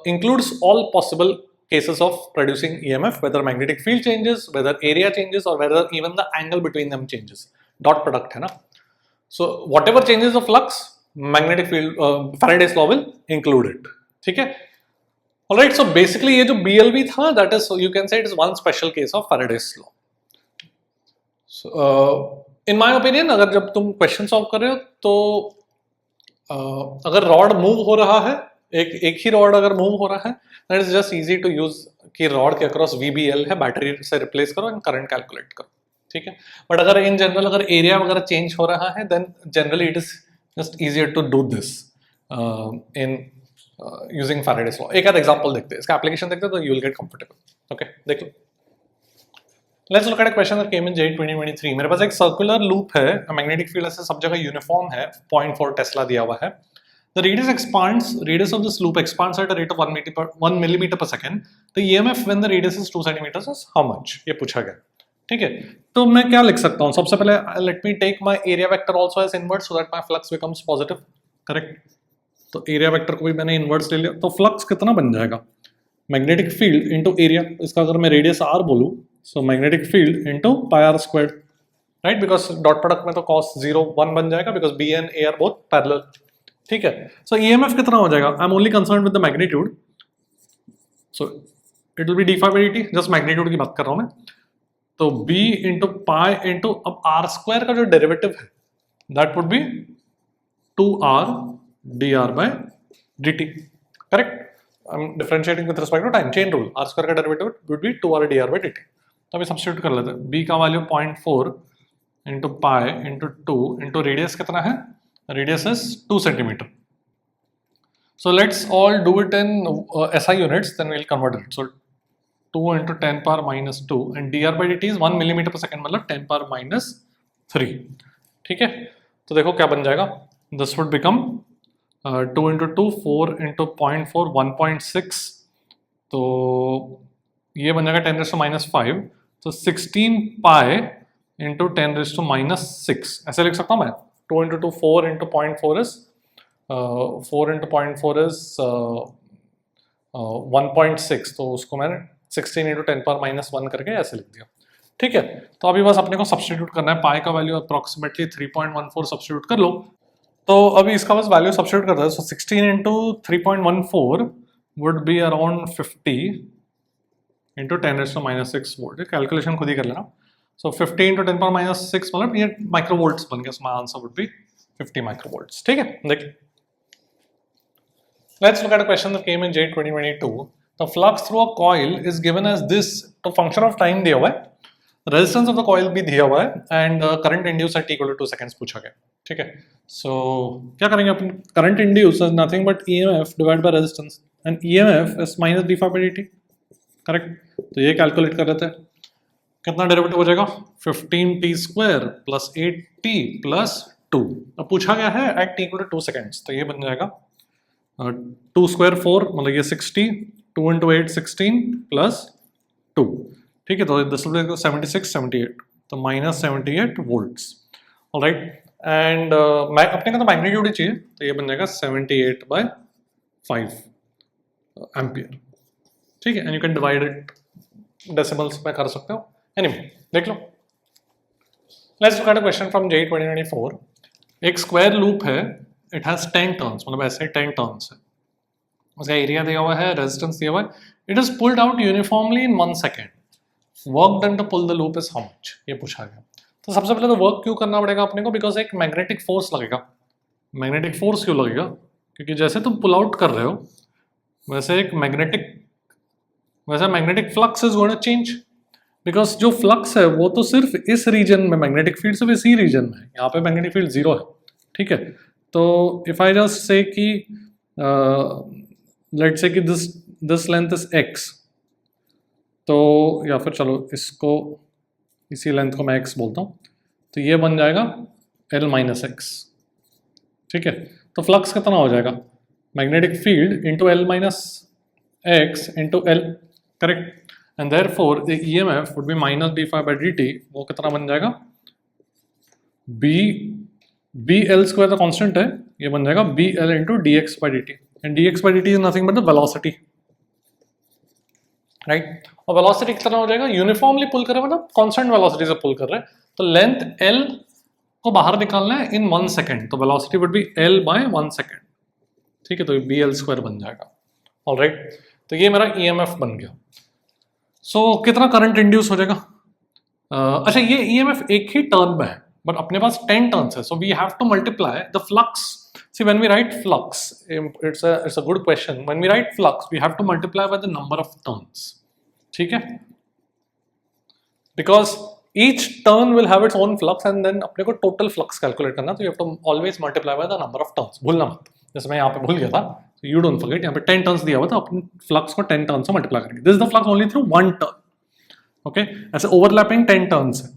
includes all possible cases of producing EMF, whether magnetic field changes, whether area changes, or whether even the angle between them changes. Dot product है ना. So whatever changes the flux, magnetic field Faraday's law will include it. ठीक है. Alright, so basically ये जो BLV था, that is, so you can say it is one special case of Faraday's law. So in my opinion, अगर जब तुम question solve कर रहे हो तो अगर रॉड मूव हो रहा है, एक ही रॉड अगर मूव हो रहा है, that is just easy to use कि रॉड के अक्रॉस VBL है, बैटरी से रिप्लेस करो एंड करंट कैलकुलेट करो. ठीक है. बट अगर इन जनरल अगर एरिया वगैरह चेंज हो रहा है, then generally it is just easier to do this in using Faraday's law. एक आध एग्जांपल देखते हैं, इसका एप्लीकेशन देखते हैं तो you will get comfortable. Okay, देख लो. Let's look at a question that came in JEE 2023. मेरे पास एक सर्कुलर लूप है, मैग्नेटिक फील्ड ऐसे सब जगह यूनिफॉर्म है, 0.4 टेस्ला दिया हुआ है. The radius of this loop expands at a rate of 1 millimeter per second. The EMF when the radius is 2 centimeters is how much? ये पूछा गया. ठीक है. तो मैं क्या लिख सकता हूँ? सबसे पहले let me take my area vector also as inverse so that my flux becomes positive. Correct? तो area vector को भी मैंने inverse ले लिया. तो flux कितना बन जाएगा? Magnetic field into area. इसका अगर मैं radius r बोलूँ, so magnetic field into pi r squared. Right? Because dot product में तो cos 0 1 बन जाएगा because B and A are both parallel. ठीक है. सो EMF कितना हो जाएगा? I am only concern with the magnitude, so it will be d∅dt, just magnitude की बात कर रहा हूं मैं. तो B इंटू पाई इंटू अब r स्क्वायर का जो डेरिवेटिव है that would be 2r dr/dt. Correct. I am differentiating with respect to time, chain rule. r square का derivative would be 2r dr/dt. तो अभी सब्स्टिट्यूट कर लेते हैं. B का value 0.4 into pi into 2 into radius कितना है? Radius is 2 centimeter. So let's all do it in SI units, then we'll convert it. So 2 into 10 power minus 2 and dr/dt is 1 millimeter per second, मतलब 10 power minus 3. ठीक है. तो देखो क्या बन जाएगा. This would become 2 into 2 4 into 0.4 1.6. तो ये बन जाएगा 10 raised to minus 5. तो 16 pi into 10 raised to minus 6. ऐसे लिख सकता हूँ मैं. 2 into 2 4 into 0.4 is 4 into 0.4 is 1.6. तो उसको मैंने 16 into 10 power minus 1 करके ऐसे लिख दिया. ठीक है. तो अभी बस अपने को सब्स्टिट्यूट करना है. पाई का वैल्यू अप्रोक्सीमेटली 3.14 सब्स्टिट्यूट कर लो. तो अभी इसका बस वैल्यू सब्स्टिट्यूट करता है. सो 16 into 3.14 would be around 50 into 10 raised to minus 6 volt. Calculation खुद ही कर लेना. So 50 into 10 power minus 6 मतलब ये माइक्रोवोल्ट्स बन गया. So my answer would be 50 microvolts. ठीक है. देखिए. Let's look at a question that came in JEE 2022. The flux through a coil is given as this. तो function of time दिया हुआ है. Resistance of the coil भी दिया हुआ है and current induced at t equal to 2 seconds पूछा गया. ठीक है. So क्या करेंगे अपन? Current induced is nothing but EMF divided by resistance and EMF is minus d∅dt. Correct. तो ये कैलकुलेट कर लेते हैं. कितना डेरिवेटिव हो जाएगा? 15t square plus 8t plus 2. अब पूछा गया है at t equal to 2 seconds, तो ये बन जाएगा 2 स्क्वायर 4 मतलब ये 60, 2 into 8 16 प्लस 2. ठीक है. तो दिस विल बी 76 78, तो माइनस 78 वोल्ट्स. ऑलराइट. एंड अपने का तो मैग्नीट्यूड ही चाहिए, तो ये बन जाएगा 78/2. एम्पियर, ठीक है, and you can divide it decimals में कर सकते हो। एनीवे देख लो, let's look at a question from JEE 2024। एक स्क्वायर लूप है, इट हैज 10 टर्न्स, मतलब ऐसे 10 टर्न्स है, उसका एरिया दिया हुआ है, रेजिस्टेंस दिया हुआ है, it is pulled out uniformly in 1 second, work done to pull the loop is how much, ये पूछा गया। तो सबसे पहले तो वर्क क्यों करना पड़ेगा अपने को, बिकॉज एक मैग्नेटिक फोर्स लगेगा। मैग्नेटिक फोर्स क्यों लगेगा, क्योंकि जैसे तुम पुल आउट कर रहे हो वैसे एक magnetic flux is going to change, because जो फ्लक्स है वो तो सिर्फ इस रीजन में, मैग्नेटिक फील्ड सिर्फ इसी रीजन में, यहाँ पे मैग्नेटिक फील्ड 0 है, ठीक है। तो इफ आई जस्ट से कि लेट्स से कि दिस लेंथ इज x, तो या फिर चलो इसको, इसी लेंथ को मैं x बोलता हूँ, तो ये बन जाएगा L - x, ठीक है। तो फ्लक्स कितना हो जाएगा, magnetic field into L - x into L, correct, and therefore the EMF would be -d∅dt, वो कितना बन जाएगा, BL² तो कांस्टेंट है, ये बन जाएगा BL into dx/dt, and dx/dt is nothing but the velocity, right. और वेलोसिटी कितना हो जाएगा, यूनिफॉर्मली पुल कर रहे हैं, मतलब कांस्टेंट वेलोसिटी से पुल कर रहे हैं, तो लेंथ L को बाहर निकालना है इन 1 सेकेंड, तो velocity would be L/1 second, ठीक है, तो ये BL² बन जाएगा, ऑलराइट। तो ये मेरा EMF बन गया। सो कितना करंट इंड्यूस हो जाएगा, अच्छा ये EMF एक ही टर्न में है, बट अपने पास 10 टर्न्स है, so we have to multiply the flux. See, when we write flux, it's a good question. When we write flux, we have to multiply by the number of turns. ठीक है? Because each turn will have its own flux, and then अपने को total flux calculate करना, तो you have to always multiply by the number of turns. भूलना मत। जैसे मैं यहाँ पे भूल गया था, so you don't forget. यहाँ पे 10 turns दिया हुआ था, अपने flux को 10 turns से multiply करेंगे. This is the flux only through 1 turn. Okay? ऐसे overlapping 10 turns है,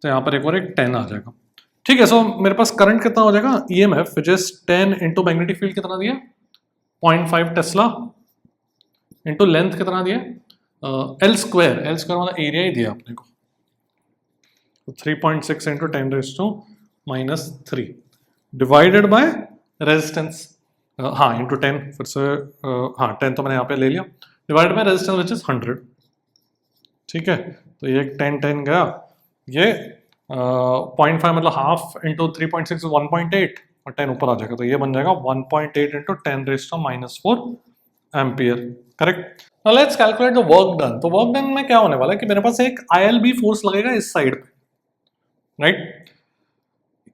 तो यहाँ पर एक और एक 10 आ जाएगा। ठीक है, सो मेरे पास करंट कितना हो जाएगा, EMF which is 10 into magnetic field कितना दिया, 0.5 टेस्ला, इंटू लेंथ कितना दिया, L² मतलब एरिया ही दिया अपने को, 3.6 इंटू 10⁻³ डिवाइडेड बाय रेजिस्टेंस, हाँ इंटू 10, फिर से हाँ 10 तो मैंने यहाँ पे ले लिया, divided by resistance which is 100, ठीक है। तो ये 10 गया, ये 0.5 मतलब हाफ इंटू 3.6 1.8, और 10 ऊपर आ जाएगा, तो ये बन जाएगा 1.8 into 10⁻⁴ ampere, correct. Now let's calculate the work done. तो वर्क डन में क्या होने वाला है कि मेरे पास एक ILB फोर्स लगेगा इस साइड पे, राइट।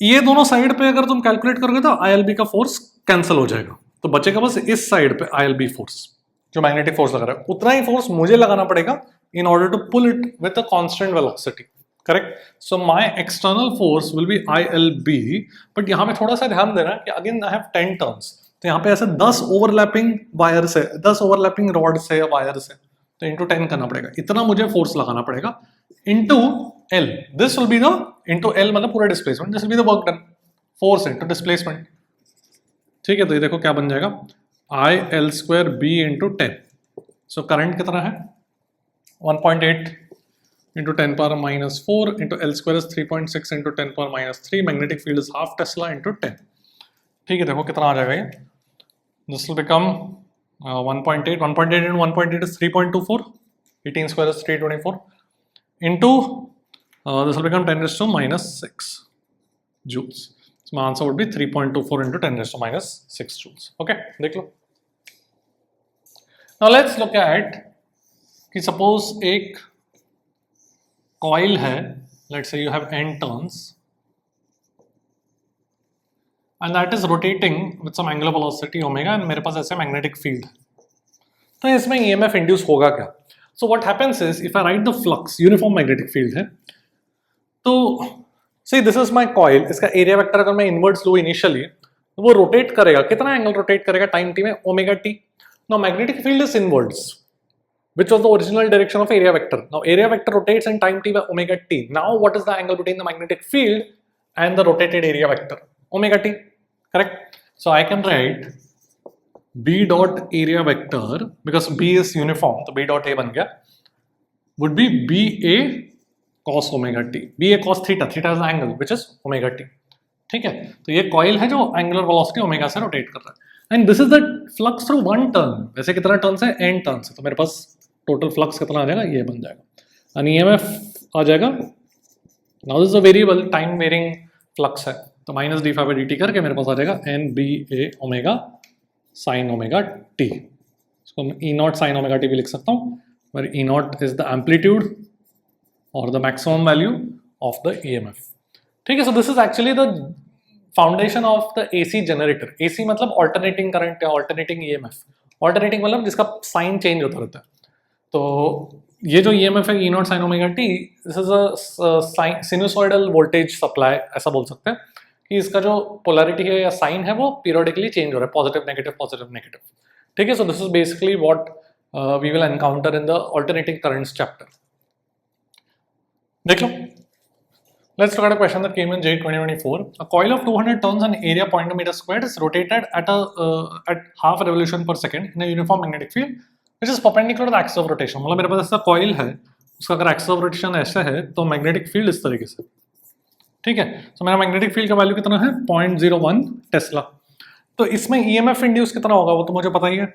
ये दोनों साइड पे अगर तुम कैलकुलेट करोगे तो ILB का फोर्स कैंसिल हो जाएगा, तो बचेगा बस इस साइड पे ILB फोर्स, जो मैग्नेटिक फोर्स लगा रहा है, उतना ही फोर्स मुझे लगाना पड़ेगा in order to pull it with a constant velocity, correct? So my external force will be ILB, but यहाँ पे थोड़ा सा ध्यान देना कि again I have 10 turns, तो यहाँ पे ऐसे 10 overlapping wires है, 10 overlapping rods है, wires है, तो into 10 करना पड़ेगा, इतना मुझे force लगाना पड़ेगा into L, this will be the into L मतलब पूरा displacement, this will be the work done, force into displacement, ठीक है। तो ये देखो क्या बन जाएगा, IL² B into 10, so current कितना है 1.8 into 10⁻⁴ into L² is 3.6 into 10⁻³ magnetic field is half Tesla into 10, ठीक है। देखो कितना आ जाएगा ये, this will become 1.8 into 1.8 is 3.24, 18² is 324 into this will become 10⁻⁻6 joules, so my answer would be 3.24 into 10⁻⁻6 joules, okay, देख लो। Now let's look at कि suppose एक कॉइल है, let's say you have n turns and that is rotating with some angular velocity omega, and मेरे पास ऐसे magnetic field, तो इसमें EMF इंड्यूस होगा क्या। सो what happens is if I right the flux, uniform magnetic field है, तो see this is my coil, इसका एरिया वेक्टर अगर मैं इनवर्ड्स लूं इनिशियली, तो वो रोटेट करेगा, कितना एंगल रोटेट करेगा टाइम t में, ω_t। Now magnetic field is inwards, which was the original direction of area vector. Now area vector rotates in time t by ω_t. Now what is the angle between the magnetic field and the rotated area vector? ω_t, correct? So I can write B dot area vector, because B is uniform, so B dot A बन गया, would be BA cos ω_t. BA cos theta, theta is the angle which is ω_t, ठीक है। तो ये coil है जो angular velocity omega से rotate कर रहा है। And this is the flux through one turn. वैसे कितना टर्न्स है, n टर्न्स है, तो मेरे पास टोटल फ्लक्स कितना आ जाएगा, ये बन जाएगा. एंड EMF आ जाएगा. Now this is a variable time varying flux है, तो minus D phi by D T करके मेरे पास आ जाएगा N B A omega sine omega T. इसको मैं E naught sine omega T भी लिख सकता हूँ, where E naught is the amplitude or the maximum value of the EMF. ठीक है, so this is actually the foundation of the AC generator. AC मतलब alternating current या alternating EMF. Alternating मतलब जिसका sign change होता रहता है. तो ये जो EMF है E naught sin omega t, this is a sinusoidal voltage supply, ऐसा बोल सकते हैं कि इसका जो polarity है या sign है वो periodically change हो रहा है, positive negative positive negative. ठीक है, so this is basically what we will encounter in the alternating currents chapter. देख लो. Let's look at a question that came in JEE 2024. A coil of 200 turns and area 0.2 meter squared is rotated at half revolution per second in a uniform magnetic field which is perpendicular to the axis of rotation. मतलब मेरे पास ऐसा coil है, उसका अगर axis of rotation ऐसे है तो magnetic field इस तरीके से. ठीक है, तो मेरा magnetic field का वैल्यू कितना है, 0.01 टेस्ला. तो इसमें EMF इंड्यूस कितना होगा वो तो मुझे पता ही है,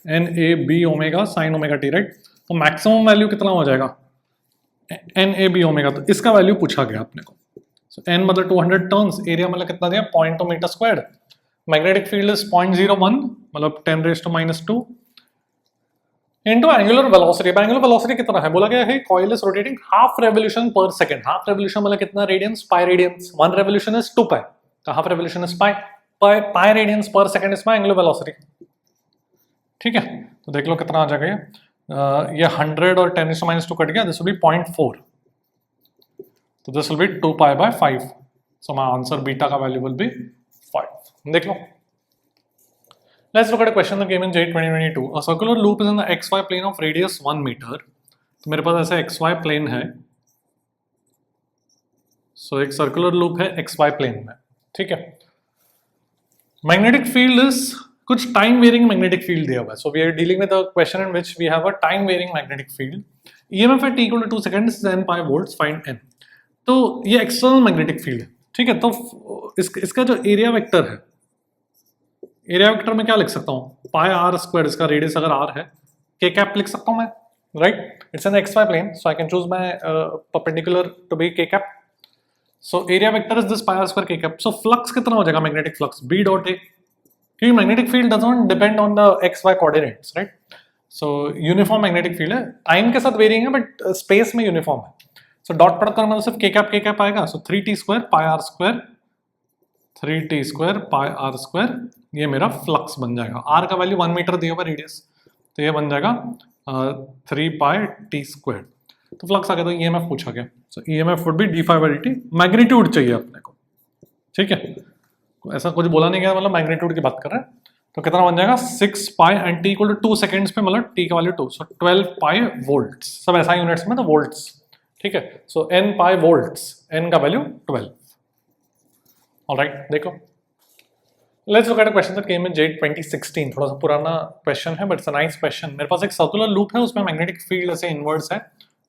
N A B omega sine omega T, right. तो मैक्सिमम वैल्यू कितना हो जाएगा, एन ए बी ओमेगा. तो इसका वैल्यू पूछा गया अपने को. सो एन मतलब 200 टर्न्स, एरिया मतलब कितना दिया, 0.2 metre square. Magnetic field is 0.01 मतलब 10⁻⁻² into angular velocity. Angular velocity कितना है, बोला गया है coil is rotating half revolution per second. Half revolution मतलब कितना radians, pi radians. One revolution is 2 pi, तो half revolution is pi. Pi radians per second is my angular velocity. ठीक है, तो देख लो कितना आ जाएगा ये 100 और 10⁻² कट गया, दिस विल बी 0.4, तो this will be 2 pi by 5. So my answer beta का वैल्यू विल बी 5. देख लो. Let's look at a question that came in JEE 2022. A circular loop is in the xy plane of radius 1 metre. तो मेरे पास ऐसा xy plane है. सो एक सर्कुलर लूप है xy प्लेन में. ठीक है, मैग्नेटिक फील्ड इज कुछ टाइम वेरिंग मैग्नेटिक फील्ड दिया हुआ है. So we are dealing with a question in which we have a time varying magnetic field. EMF at t = 2 seconds then pi volts, find n. तो ये external magnetic field है. ठीक है, तो इसका जो एरिया वेक्टर है, एरिया वेक्टर में क्या लिख सकता हूँ, पाई आर स्क्वायर. इसका रेडियस अगर r है, k कैप लिख सकता हूँ मैं, right. It's an xy plane, so I can choose my perpendicular to be k cap. So area vector is this pi R square k cap. So flux कितना हो जाएगा magnetic flux, b dot a, क्योंकि magnetic field doesn't depend on the xy coordinates, right. So uniform magnetic field है, time के साथ varying है but space में uniform है. सो डॉट प्रोडक्ट करना मतलब सिर्फ k कैप आएगा. So 3t² pi R square, 3t² pi R square, ये मेरा फ्लक्स बन जाएगा. r का वैल्यू 1 मीटर दिया हुआ रेडियस, तो ये बन जाएगा 3 पाई t². तो फ्लक्स आ गया. तो EMF पूछा गया. सो EMF would be d phi by dt. Magnitude चाहिए अपने को. ठीक है, ऐसा कुछ बोला नहीं गया, मतलब मैग्नीट्यूड की बात कर रहे हैं. तो कितना बन जाएगा, 6 पाई एंड t = 2 सेकंड्स पे मतलब t का वैल्यू 2. सो 12 पाई वोल्ट्स, सब ऐसा यूनिट्स में तो वोल्ट्स. ठीक है, सो n पाई वोल्ट्स, n का वैल्यू 12. ऑलराइट, देखो. Let's look at a question that came in JEE 2016. थोड़ा सा पुराना क्वेश्चन है but it's a nice question. मेरे पास एक सर्कुलर लूप है, उसमें मैग्नेटिक फील्ड ऐसे इनवर्स है.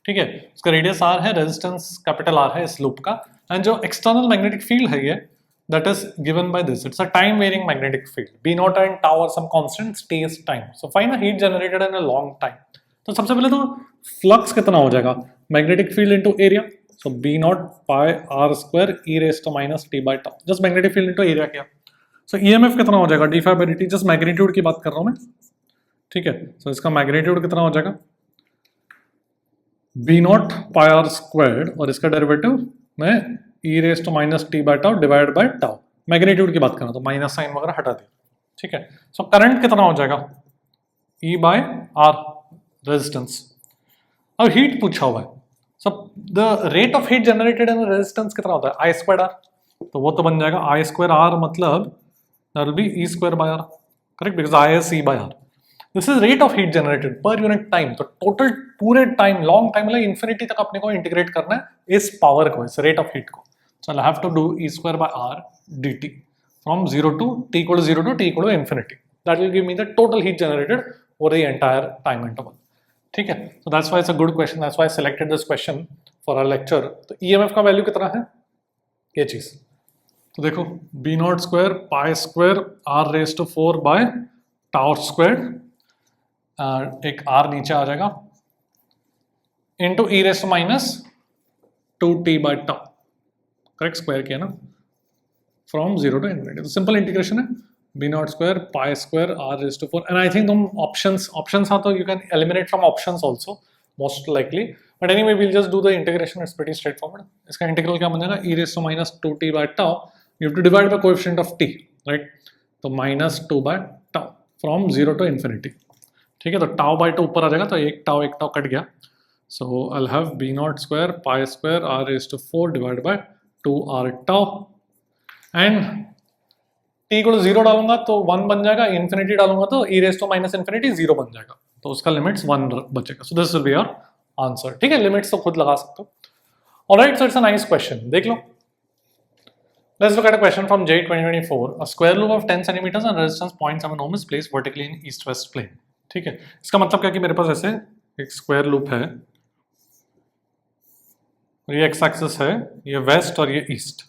ठीक है, उसका रेडियस r है, रेजिस्टेंस कैपिटल R है इस लूप का. एंड जो एक्सटर्नल मैग्नेटिक फील्ड है ये, that is given by this. It's a time varying magnetic field. B naught and tau are some constant stays time. So find the heat generated in a long time. तो सबसे पहले तो flux कितना हो जाएगा, magnetic field into area. So B naught pi r square e raised to minus t by tau. Just magnetic field into area किया. सो EMF कितना हो जाएगा, d phi by dt. Just magnitude की बात कर रहा हूं मैं. ठीक है, सो इसका मैग्नीट्यूड कितना हो जाएगा, B naught पाई r स्क्वायर, और इसका डेरिवेटिव मैं e raised to minus t by tau divide by tau. Magnitude की बात करना तो माइनस साइन वगैरह हटा दिया. ठीक है, सो करंट कितना हो जाएगा, E by R रेजिस्टेंस. अब हीट पूछा हुआ है. So the rate of heat generated in resistance कितना होता है, I²R. तो वो तो बन जाएगा I²R मतलब that will be E² by R, correct, because I is E by R. This is rate of heat generated per unit time. तो टोटल पूरे टाइम, लॉन्ग टाइम मतलब इन्फिनिटी तक अपने को इंटीग्रेट करना है इस पावर को, इस रेट ऑफ हीट को. So I'll have to do E² by R dt from 0 to t = 0 to t = infinity. That will give me the total heat generated over the entire time interval. ठीक है, so that's why it's a good question. That's why I selected this question for our lecture. तो EMF का value कितना है, ये चीज. तो देखो B naught square pi square R raise to 4 by tau square, एक आर नीचे आ जाएगा, into E raise to minus 2t by tau, correct, square किया ना, फ्रॉम 0 टू इन्फिनिटी। तो सिंपल इंटीग्रेशन है, B naught square pi square R raise to 4, and I think तुम options था तो you can eliminate from options also most likely, but anyway we'll just do the integration, it's pretty straightforward. इसका integral क्या बन जाएगा, e raise to minus 2t by tau, you have to divide by coefficient of t, right? तो minus 2 by tau from 0 to infinity, ठीक है। तो tau by 2 ऊपर आ जाएगा, तो एक tau कट गया, so I'll have b naught square pi square r raised to 4 divided by 2r tau, and t को 0 डालूंगा तो 1 बन जाएगा, infinity डालूंगा तो e raised to minus infinity 0 बन जाएगा, तो उसका लिमिट्स 1 बचेगा। so this will be your answer, ठीक है। लिमिट्स तो खुद लगा सकते हो। alright, so it's a nice question, देख लो। Let's look at a question from J 2024. A square loop of 10 centimeters and resistance 0.7 ohm is placed vertically in east-west plane. ठीक है, इसका मतलब क्या कि मेरे पास ऐसे एक स्क्वायर लूप है, और ये एक्स एक्सिस है, ये वेस्ट और ये east,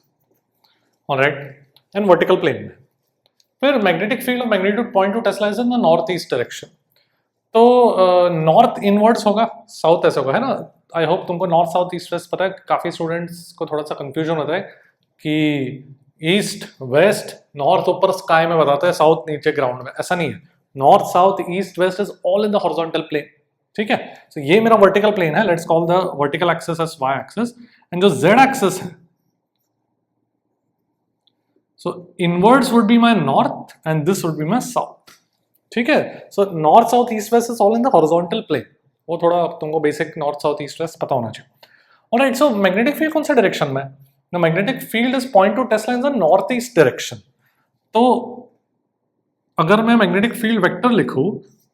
alright, and vertical plane में। फिर magnetic field of magnitude 0.2 tesla is in the north east direction. तो नॉर्थ इनवर्ड्स होगा, साउथ ऐसे होगा, है ना। आई होप तुमको नॉर्थ साउथ ईस्ट वेस्ट पता है। काफी स्टूडेंट्स को थोड़ा सा कंफ्यूजन होता है कि ईस्ट वेस्ट नॉर्थ ऊपर स्काई में बताते हैं, साउथ नीचे ग्राउंड में, ऐसा नहीं है। North south east west is all in the horizontal plane, ठीक है। तो ये मेरा वर्टिकल प्लेन है, let's call the vertical axis as y axis, and जो जेड एक्सिस है, so inwards would be my north and this would be my south, ठीक है। So north south east west is all in the horizontal plane, वो थोड़ा तुमको basic north south east west पता होना चाहिए। ऑलराइट, सो मैग्नेटिक फील्ड कौन सा डायरेक्शन में? The magnetic field is 0.2 Tesla in the northeast direction. तो अगर मैं मैग्नेटिक फील्ड वेक्टर लिखूं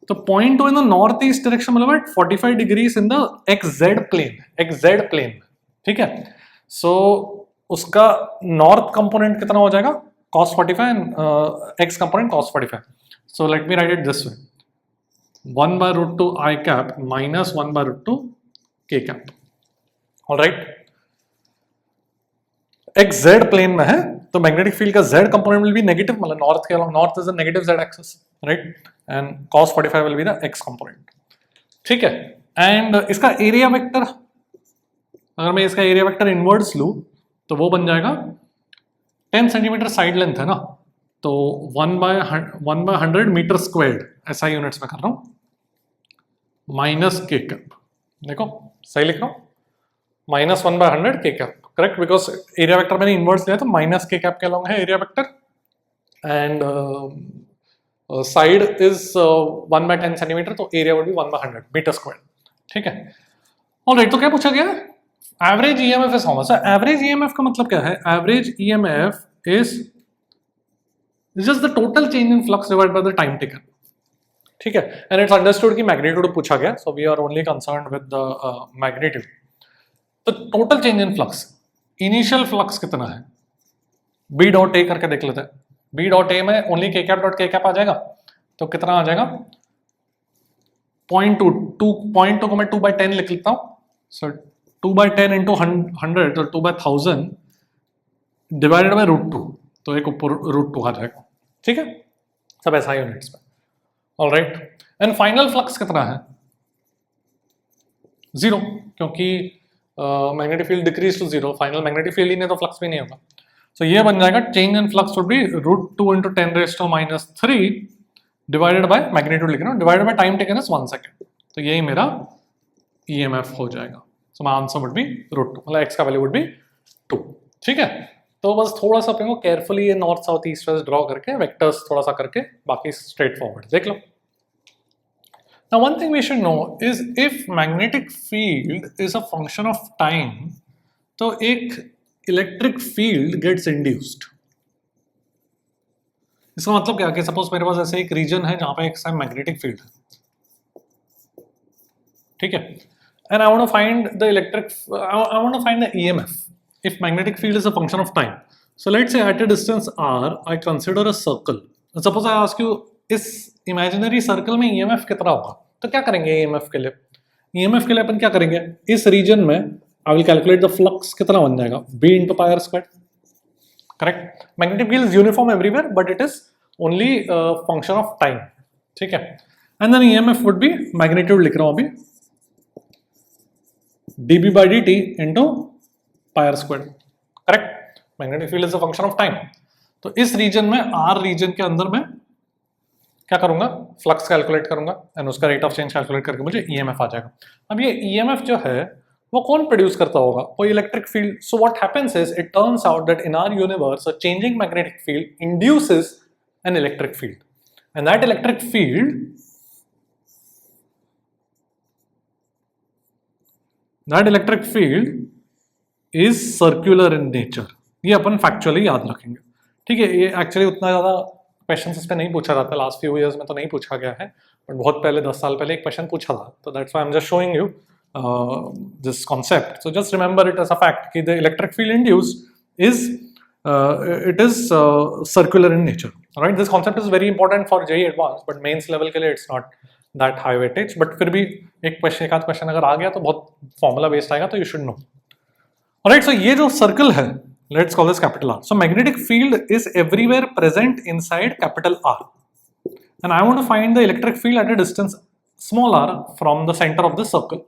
तो 0.2 in the north east direction मतलब 45 degrees in the XZ plane, ठीक है। सो उसका नॉर्थ कंपोनेंट कितना हो जाएगा, cos 45, and X component cos 45. So let me write it this way, 1/√2 I cap minus 1/√2 K cap, alright. XZ plane में है तो मैग्नेटिक फील्ड का Z component will be negative, मतलब नॉर्थ के along, north is a negative Z axis, right, and cos 45 will be the X component, ठीक है। And इसका एरिया वेक्टर, अगर मैं इसका एरिया वेक्टर इनवर्ड्स लूं तो वो बन जाएगा 10 सेंटीमीटर साइड लेंथ है ना, तो 1/100 मीटर स्क्वायर्ड, ऐसा यूनिट्स में कर रहा हूं, माइनस K कैप, देखो सही लिख रहा हूं, minus 1/100 K cap, correct, because area vector मैंने इनवर्स लिया तो माइनस K कैप के अलॉन्ग है area vector, and side is 1/10 centimetre, तो area would be 1/100 metre square, ठीक है। ऑलराइट, तो क्या पूछा गया, average EMF is how much. Average EMF का मतलब क्या है, average EMF is just the total change in flux divided by the time taken, ठीक है। एंड इट्स अंडरस्टूड कि मैग्नीट्यूड पूछा गया, so we are only concerned with the magnitude. तो total change in flux, initial flux कितना है, B dot A करके देख लेते हैं। बी डॉट ए में ओनली के कैप डॉट के कैप आ जाएगा, तो कितना आ जाएगा 0.2 को मैं 2/10 लिख लेता हूं, सो 2/10 इंटू 100 तो 2/1000 डिवाइडेड बाय √2, तो एक ऊपर √2 आ जाएगा, ठीक है। सब ऐसा यूनिट्स में, ऑलराइट। एंड फाइनल फ्लक्स कितना है, 0, क्योंकि magnetic field decrease to 0, final magnetic field ही नहीं तो फ्लक्स भी नहीं होगा। सो ये बन जाएगा change in flux would be √2 into 10⁻³ divided by magnitude लिख रहा हूं, divided by time taken is 1 second, तो यही मेरा ईएमएफ हो जाएगा। सो माय आंसर वुड बी √2, मतलब एक्स का वैल्यू वुड बी 2, ठीक है। तो बस थोड़ा सा अपने को केयरफुली ये north south east waste draw करके वेक्टर्स थोड़ा सा करके, बाकी स्ट्रेट फॉरवर्ड देख लो। Now one thing we should know is if magnetic field is a function of time, तो एक electric field gets induced। इसका मतलब क्या कि सपोज मेरे पास ऐसे एक रीजन है जहां पे एक मैग्नेटिक फील्ड है, ठीक है, and I want to find the I want to find the EMF if magnetic field is a function of time. So let's say at a distance r I consider a circle. Suppose I ask you इस imaginary circle में EMF कितना होगा, तो क्या करेंगे EMF के लिए? EMF के लिए अपन क्या करेंगे, इस रीजन में I will calculate the flux कितना बन जाएगा, b × πr², correct. Magnetic field is uniform everywhere but it is only function of time. ठीक है. And then EMF would be magnitude लिख रहा हूं अभी dB by dt into pi r squared. Correct. Magnetic field is a function of time. तो इस region में are reason के अंदर मैं क्या करूंगा, फ्लक्स कैलकुलेट करूंगा एंड उसका रेट ऑफ चेंज कैलकुलेट करके मुझे ईएमएफ आ जाएगा. अब ये ईएमएफ जो है वो कौन प्रोड्यूस करता होगा, कोई electric field. So what happens is it turns out that in our universe a changing magnetic field induces an electric field and that electric field is circular in nature. ये अपन factually याद रखेंगे. ठीक है. ये actually उतना ज़्यादा question इस पे नहीं पूछा जाता, लास्ट फ्यू ईयर्स में तो नहीं पूछा गया है, बट बहुत पहले 10 साल पहले एक क्वेश्चन पूछा था. तो that's why I am just showing you this concept. So just remember it as a fact कि the electric field induced is it is circular in nature. Right? This concept is very important for JEE Advanced, but mains level के लिए it's not that high weightage. But फिर भी एक आध question अगर आ गया तो बहुत फॉर्मूला बेस्ड आएगा, तो you should know. Alright, so ये जो सर्कल है, let's call this capital R. So magnetic field is everywhere present inside capital R, and I want to find the electric field at a distance small r from the center of this circle,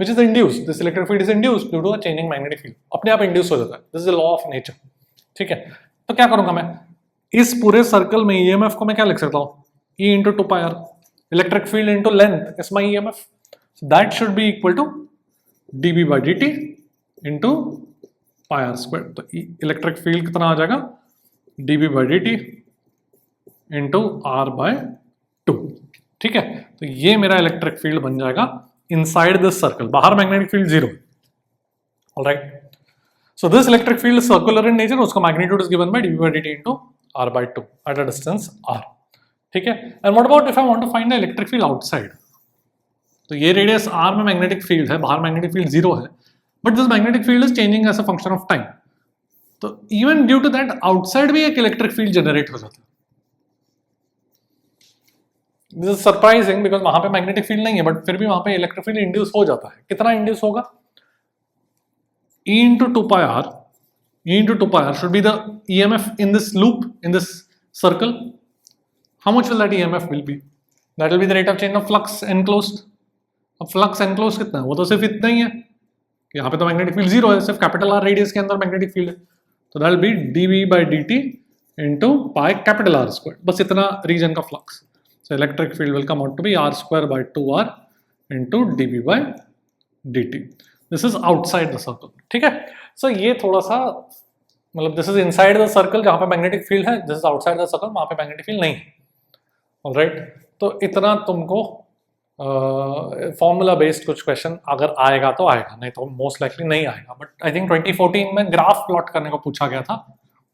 which is induced. This electric field is induced due to a changing magnetic field. अपने आप induce हो जाता है. This is the law of nature. ठीक है. तो क्या करूंगा मैं, इस पूरे सर्कल में ईएमएफ को मैं क्या लिख सकता हूं, E into 2 pi r. Electric field into length is my EMF. So that should be equal to dB by dt into pi r squared. तो इलेक्ट्रिक फील्ड कितना आ जाएगा, dB by dt into r by 2. ठीक है. तो ये मेरा electric field बन जाएगा इनसाइड दिस सर्कल. बाहर magnetic field 0. Alright. So this electric field is circular in nature. उसका magnitude is given by dB by dt into r by 2 at a distance r. ठीक है. And what about if I want to find the electric field outside? तो ये radius r में magnetic field है, बाहर magnetic field 0 है, but this magnetic field is changing as a function of time. तो even due to that outside भी एक electric field generate हो जाता है. This is surprising because वहां पे magnetic field नहीं है, but फिर भी वहां पे electric field induce हो जाता है. कितना induce होगा? E into 2 pi r, E into 2 pi r should be the EMF in this loop, in this circle. How much will that EMF will be? That will be the rate of change of flux enclosed. अब flux enclosed कितना है, वो तो सिर्फ इतना ही है. यहाँ पे तो magnetic field 0 है, सिर्फ capital R radius के अंदर magnetic field है. तो that will be dB by dt into pi capital R squared. बस इतना region का flux. So electric field will come out to be r square by 2r into dB by dt. This is outside the circle. ठीक है. So ये थोड़ा सा मतलब this is inside the circle जहाँ पे magnetic field है, this is outside the circle वहाँ पे magnetic field नहीं है. Alright. तो इतना तुमको फॉर्मूला बेस्ड कुछ क्वेश्चन अगर आएगा तो आएगा, नहीं तो मोस्ट लाइकली नहीं आएगा. बट आई थिंक 2014 में ग्राफ प्लॉट करने को पूछा गया था,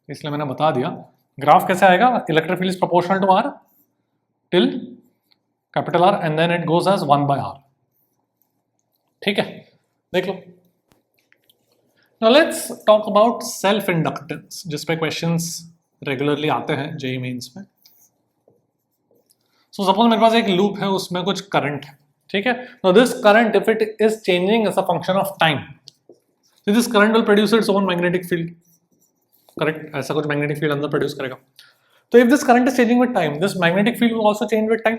इसलिए मैंने बता दिया. ग्राफ कैसे आएगा, electric field is proportional to R till capital R and then it goes as 1 by r. ठीक है, देख लो. Now let's talk about self inductance, जिस पे क्वेश्चंस रेगुलरली आते हैं जेईई मेंस में. So suppose मेरे पास एक लूप है, उसमें कुछ करंट है. ठीक है. Now this current if it is changing as a function of time, so this current will produce its own magnetic field. Correct? ऐसा कुछ magnetic field अंदर produce करेगा. So if this current is changing with time, this magnetic field will also change with time.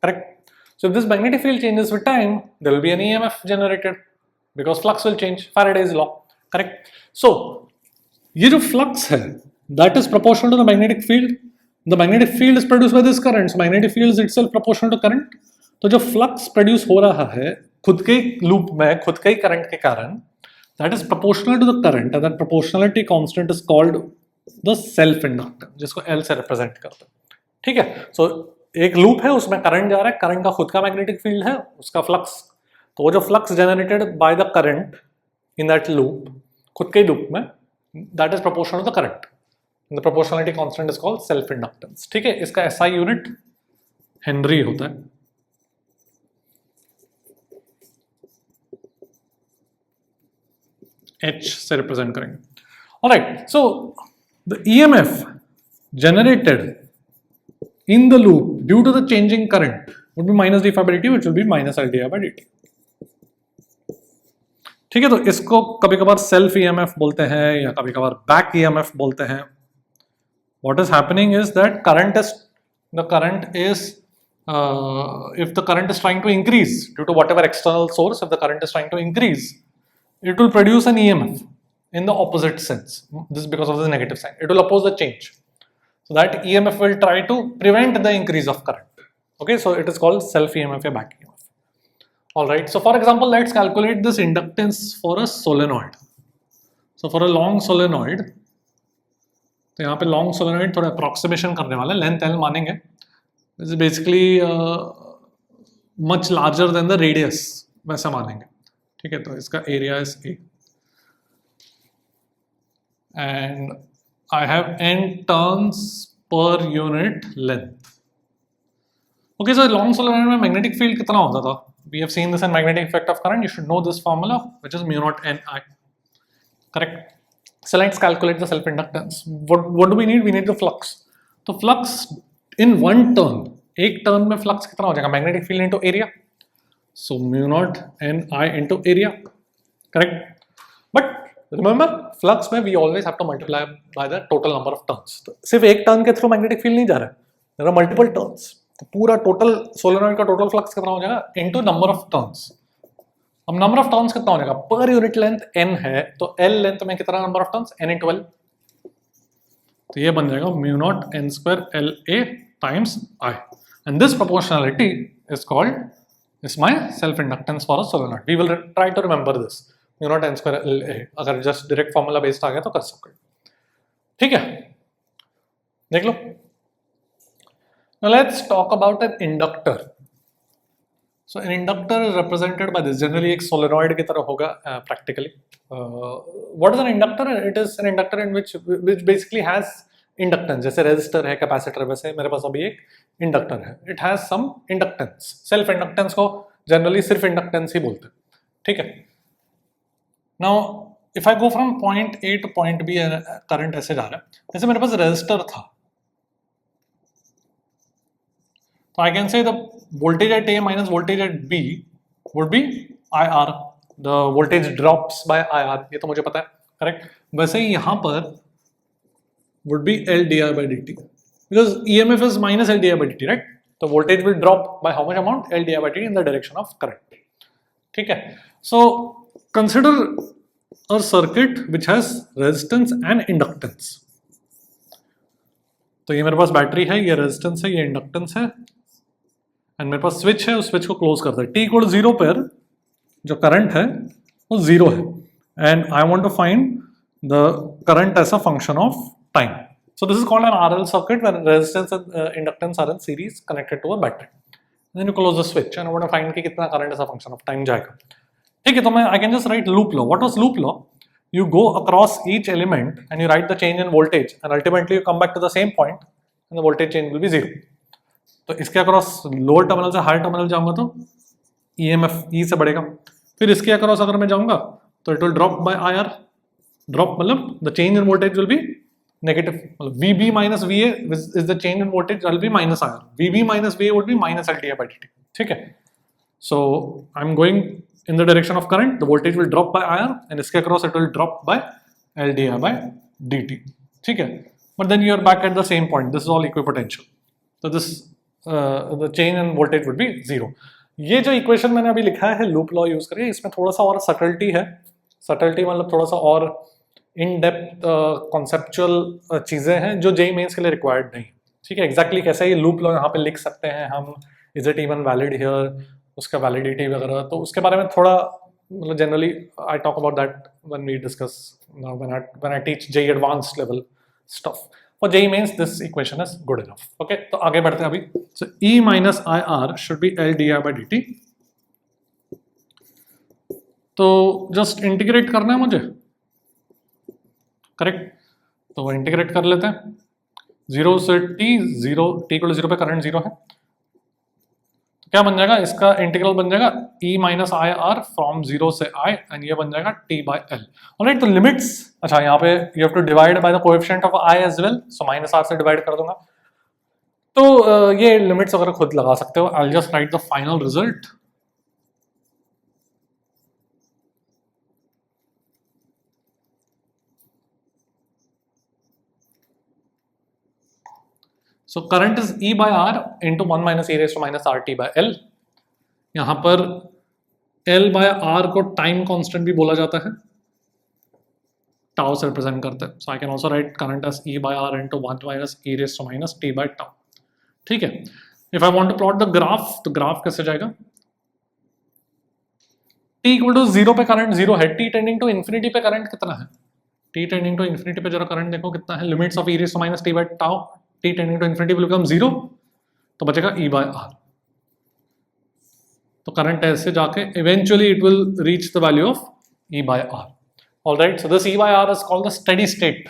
Correct? So if this magnetic field changes with time, there will be an EMF generated because flux will change. Faraday's law. Correct? So ये जो flux है, that is proportional to the magnetic field. The magnetic field is produced by this current. So magnetic field is itself proportional to current. तो जो flux produce हो रहा है खुद के loop में, खुद के current के कारण, that is proportional to the current, and that proportionality constant is called the self inductance, जिसको L से represent करते हैं. ठीक है. So एक loop है, उसमें current जा रहा है, current का खुद का magnetic field है, उसका flux. तो वो जो flux generated by the current in that loop, खुद के loop में, that is proportional to the current. And the proportionality constant is called self inductance. ठीक है. इसका SI यूनिट हेनरी होता है. H से रिप्रेजेंट करेंगे. Alright, so the EMF generated in the loop due to the changing current would be minus d phi by dt, which will be minus L di by dt. ठीक है. तो इसको कभी कभार सेल्फ EMF बोलते हैं या कभी कभार बैक EMF बोलते हैं. what is happening is that if the current is trying to increase due to whatever external source, if the current is trying to increase, it will produce an EMF in the opposite sense. This is because of the negative sign. It will oppose the change. So that EMF will try to prevent the increase of current. Okay, so it is called self EMF or back EMF. Alright, so for example, let's calculate this inductance for a solenoid. So for a long solenoid, तो यहाँ पे long solenoid थोड़ा approximation करने वाला है, length L मानेंगे. This is basically much larger than the radius, वैसा मानेंगे. ठीक है, तो इसका area is A and I have n turns per unit length. Okay, so long solenoid में मैग्नेटिक फील्ड कितना होता था? We have seen this in magnetic effect of current. You should know this formula which is mu naught ni. Correct. So let's calculate the self-inductance. What do we need? We need the flux. तो flux in one turn, एक turn में flux कितना हो जाएगा? Magnetic field into area. So mu naught Ni into area. Correct? But remember, flux में we always have to multiply by the total number of turns. तो सिर्फ एक turn के through magnetic field नहीं जा रहा है. There are multiple turns. तो पूरा total solenoid का total flux कितना हो जाएगा? Into number of turns. अब नंबर ऑफ टर्न्स कितना हो जाएगा? पर यूनिट लेंथ n है, तो L लेंथ में कितना number of turns? n into L. तो ये बन जाएगा mu naught n square LA times I. And this proportionality is called is my self inductance for a solenoid. We will try to remember this mu naught n square LA. अगर just direct formula based आ गया तो कर सकते. ठीक है, देख लो. Now let's talk about an inductor. So an inductor is represented by this. Generally एक solenoid की तरह होगा practically. What is an inductor? It is an inductor in which basically has inductance. जैसे resistor है, capacitor, वैसे मेरे पास अभी एक inductor है. It has some inductance. Self inductance को generally सिर्फ inductance ही बोलते हैं. ठीक है. Now if I go from point A to point B, current ऐसे जा रहा है. जैसे मेरे पास resistor था. So I can say the voltage at A minus voltage at B would be IR. The voltage drops by IR. ये तो मुझे पता है, correct? वैसे ही यहाँ पर would be L di by dt, because EMF is minus L di by dt, right? So voltage will drop by how much amount? L di by dt in the direction of current. ठीक है? So consider a circuit which has resistance and inductance. तो ये मेरे पास battery है, ये resistance है, ये inductance है, एंड मेरे पास स्विच है. उस स्विच को क्लोज करता है. टी इक्वल 0 पर जो करंट है वो 0 है, and I want to find the current as a function of time. So this is called an RL circuit when resistance and inductance are in series connected to a battery. Then you close the switch and I want to find कि कितना current as a function of time जाएगा. ठीक है, तो मैं I can just write loop law. What was loop law? You go across each element and you write the change in voltage, and ultimately you come back to the same point and the voltage change will be 0. तो इसके across lower terminal से higher terminal जाऊंगा तो EMF E से बढ़ेगा. फिर इसके across अगर मैं जाऊंगा तो it will drop by IR. Drop मतलब the change in voltage will be negative. मतलब VB minus VA is the change in voltage will be minus IR. VB minus VA would be minus LDI by dt. ठीक है, so I'm going in the direction of current, the voltage will drop by IR, and इसके across it will drop by LDI by dt. ठीक है, but then you are back at the same point. This is all equipotential. So this the change in voltage would be 0. ये जो equation मैंने अभी लिखा है loop law use करके, इसमें थोड़ा सा और सटलिटी है. सटलिटी मतलब थोड़ा सा और इन डेप्थ कॉन्सेप्चुअल चीजें हैं जो जेईई मेंस के लिए रिक्वायर्ड नहीं. ठीक है, एग्जैक्टली कैसे ये लूप लॉ यहाँ पे लिख सकते हैं हम, is it even valid here, उसका वैलिडिटी वगैरह, तो उसके बारे में थोड़ा मतलब generally I talk about that when we discuss when I teach JEE advanced level stuff. For JEE mains this equation is good enough. Okay, तो आगे बढ़ते हैं अभी. सो E minus IR should be L di by dt. तो just integrate करना है मुझे, करेक्ट? तो इंटीग्रेट कर लेते हैं. 0 से t, 0 t इक्वल 0 पे करंट 0 है. क्या बन जाएगा? इसका इंटीग्रल बन जाएगा E minus IR फ्रॉम 0 से I, एंड ये बन जाएगा T by L. ऑलराइट, तो लिमिट्स, अच्छा यहाँ पे you have to divide by the coefficient of I as well, so minus R से डिवाइड कर दूंगा. तो ये लिमिट्स वगैरह खुद लगा सकते हो. I will just right the final result. So current is E by R into 1 minus e raised to minus RT by L. यहाँ पर L by R को टाइम कांस्टेंट भी बोला जाता है, टाउ से रिप्रेजेंट करते हैं. So I can also write current as E by R into 1 minus e raised to minus T by tau. ठीक है. If I want to plot the graph, तो ग्राफ कैसे जाएगा? T इक्वल टू 0 पे current 0 है, T tending to infinity पे current कितना है? T टेंडिंग टू इन्फिनिटी पे जरा करंट देखो कितना है. Limits of e raised to minus T by tau, T tending to infinity will become 0, तो बचेगा E by R. तो करंट ऐसे जाके eventually it will reach the value of E by R. All right, so this E by R is called the steady state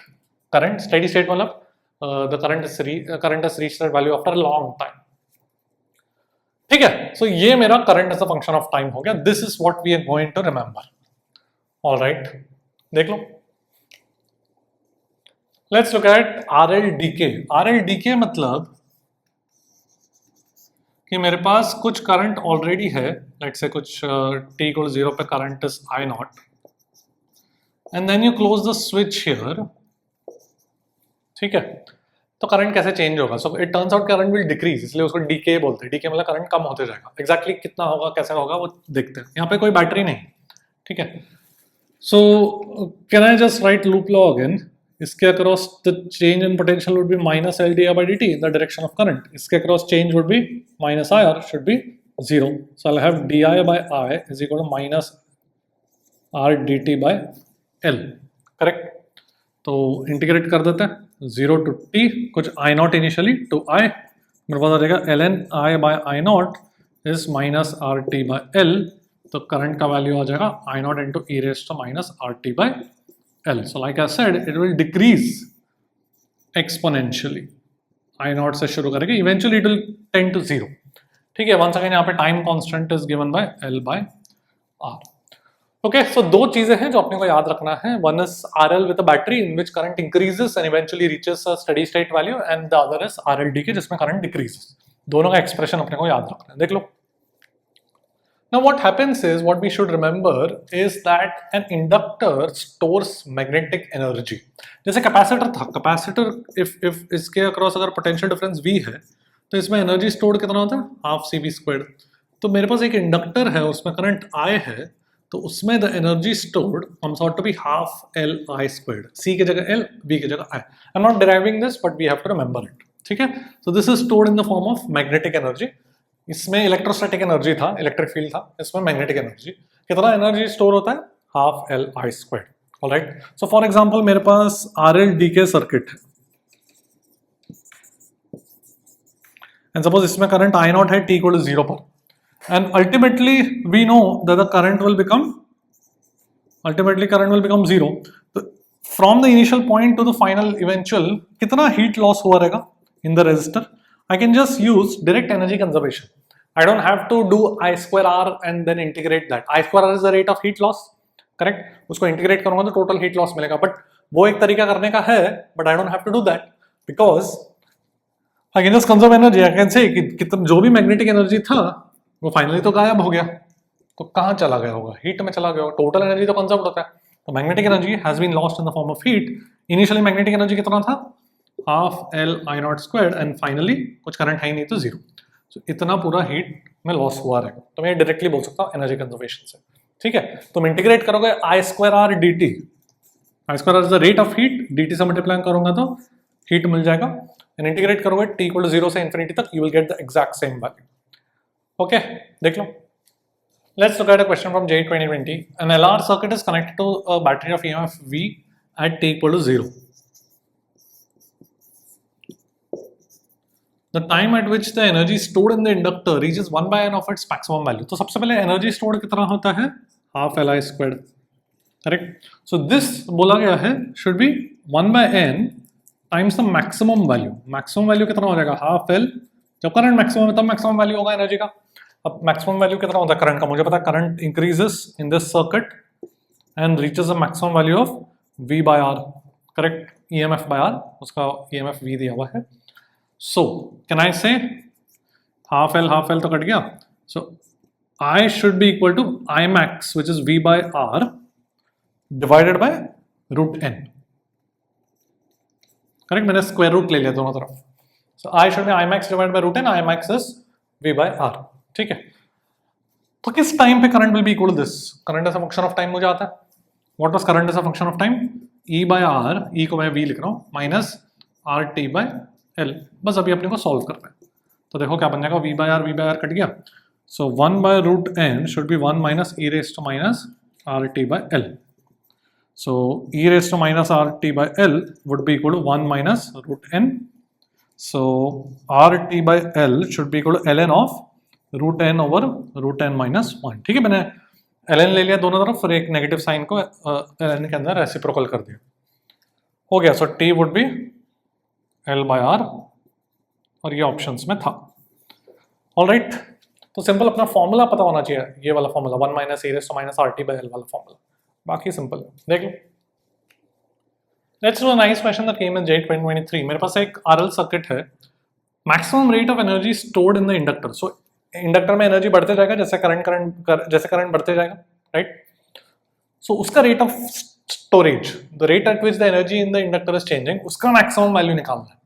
current. Steady state मतलब the current has reached that value after a long time. ठीक है, so ये मेरा current as a function of time हो गया. This is what we are going to remember. All right, देख लो. Let's look at RLDK. RLDK मतलब कि मेरे पास कुछ करंट ऑलरेडी है, लेट्स से कुछ t इक्वल 0 पे current is I naught, and then you close the switch here. ठीक है, तो करंट कैसे चेंज होगा? So it turns out current will decrease, इसलिए उसको डीके बोलते हैं. डीके मतलब करंट कम होते जाएगा. एग्जैक्टली कितना होगा, कैसे होगा, वो देखते हैं. यहाँ पे कोई बैटरी नहीं. ठीक है, so can I just write loop law again. इसके across the change in potential would be minus L d by D t in the direction of current. इसके across change would be minus I R, should be 0. So I have d I by I is equal to minus R d t by L. Correct. तो integrate कर देते हैं. 0 to t, कुछ I not initially to I, मेरे पास आ जाएगा L N I by I naught is minus R T by L. तो करंट का वैल्यू आ जाएगा I naught into E raise to minus R T by L. So like I said, it will decrease exponentially. I naught से शुरू करेंगे, eventually it will tend to 0. ठीक है, once again यहाँ पे time constant is given by L by R. Okay, so दो चीजें हैं जो अपने को याद रखना है. One is RL with a battery in which current increases and eventually reaches a steady state value, and the other is RLDK जिसमें current decreases. दोनों का expression अपने को याद रखना है. देख लो. Now what happens is, what we should remember is that an inductor stores magnetic energy. जैसे कैपेसिटर था, कैपेसिटर if इसके अक्रॉस अगर पोटेंशियल डिफरेंस V है, तो इसमें एनर्जी स्टोर्ड कितना होता है? Half CV². तो मेरे पास एक इंडक्टर है, उसमें करंट I है, तो उसमें the energy stored comes out to be half LI². C की जगह L, V की जगह I. I'm not deriving this, but we have to remember it. ठीक है? So this is stored in the form of magnetic energy. इसमें electrostatic energy था, electric field था, इसमें मैग्नेटिक एनर्जी. कितना एनर्जी स्टोर होता है? Half LI². Alright, so for example मेरे पास RLDK सर्किट है, एंड सपोज इसमें करंट I नॉट है t इक्वल टू 0 पर, and ultimately we know that the current will become 0. तो from the initial point to the final eventual कितना heat loss हुआ रहेगा in the resistor? I can just use direct energy conservation. I don't have to do I square R and then integrate that. I square R is the rate of heat loss, correct? उसको integrate करूँगा तो total heat loss मिलेगा. But वो एक तरीका करने का है, but I don't have to do that because I can just conserve energy. I can say कि जो भी magnetic energy था वो finally तो गायब हो गया. तो कहाँ चला गया होगा? Heat में चला गया होगा. Total energy तो conserved होता है. तो magnetic energy has been lost in the form of heat. Initially magnetic energy कितना था? Half LI not squared, and finally कुछ करंट है ही नहीं तो 0. So, इतना पूरा हीट में लॉस हुआ रहेगा. तो मैं डायरेक्टली बोल सकता हूँ एनर्जी कंजर्वेशन से. ठीक है, तुम इंटीग्रेट करोगे I square R dt. I square R is the rate of heat, dt से मल्टीप्लाई करूंगा तो हीट मिल जाएगा, एंड इंटीग्रेट करोगे t इक्वल टू 0 से इंफिनिटी तक, you will get the exact same value. Okay, देख लो. Let's look at a question from JEE 2020. An LR circuit is connected to a battery of EMF V at t equal to 0. The time at which the energy stored in the inductor reaches 1 by n of its maximum value. तो सबसे पहले energy stored कितना होता है? Half LI². Correct. So this बोला गया है should be 1 by n times the maximum value. Maximum value कितना हो जाएगा? Half L. जब करंट मैक्सिमम है तब मैक्सिमम वैल्यू होगा एनर्जी का. अब मैक्सिमम वैल्यू कितना होता है करंट का? मुझे पता है current increases in this circuit and reaches the maximum value of V by R. Correct, EMF by R, उसका EMF V दिया हुआ है. So can I say half L तो कट गया. So I should be equal to I max, which is V by R divided by root n. Correct, मैंने square root ले लिया दोनों तरफ. सो I should be I max divided by root n, I max is V by R, ठीक है। तो किस time पे current will be equal to this? Current as a function of time मुझे आता है। What was current as a function of time? E by R, E को मैं V लिख रहा हूँ, माइनस RT by L। बस अभी अपने को सॉल्व करना है। तो देखो क्या बन जाएगा, V by R कट गया, सो 1 by root n should be 1 minus e raised to minus RT by L। So e raised to minus RT by L would be equal to 1 minus root n, so RT by L should be equal to ln of root n over root n minus 1, ठीक है। मैंने ln ले लिया दोनों तरफ, फिर एक negative sign को ln के अंदर रेसिप्रोकल कर दिया, हो गया। सो t would be L by R, और ये ऑप्शंस में था। ऑलराइट, तो सिंपल अपना फॉर्मूला पता होना चाहिए, ये वाला formula 1 minus A raise to minus RT by L वाला फॉर्मूला, बाकी सिंपल है, देख लो। Let's do a nice question that came in JEE 2023। मेरे पास एक RL सर्किट है, maximum rate of energy stored in the inductor. So inductor में एनर्जी बढ़ते जाएगा जैसे करंट बढ़ते जाएगा, राइट। सो उसका rate of storage, the rate at which the energy in the inductor is changing, उसका मैक्सिमम वैल्यू निकालना है।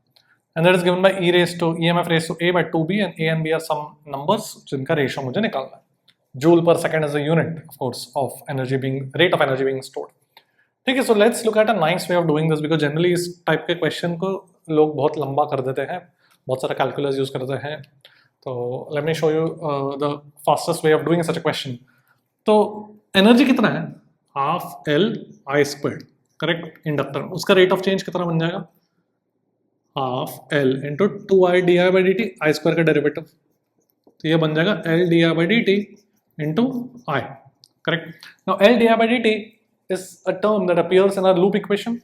And that is given by E raised to EMF raised to A by 2B, and A and B are some numbers जिनका ratio मुझे निकालना है। Joule पर second is a unit of course of energy being, rate of energy being stored, ठीक है। So let's look at a nice way of doing this, because generally इस type के question को लोग बहुत लंबा कर देते हैं, बहुत सारा कैलकुलस यूज करते हैं। तो let me show you the fastest way of doing such a question. तो एनर्जी कितना है? Half L I squared, correct. Inductor, उसका रेट ऑफ चेंज कितना बन जाएगा? Half L into 2I D I by D T, I square का derivative, तो ये बन जाएगा L D I by D T into I, correct. Now L D I by D T is a term that appears in our loop equation.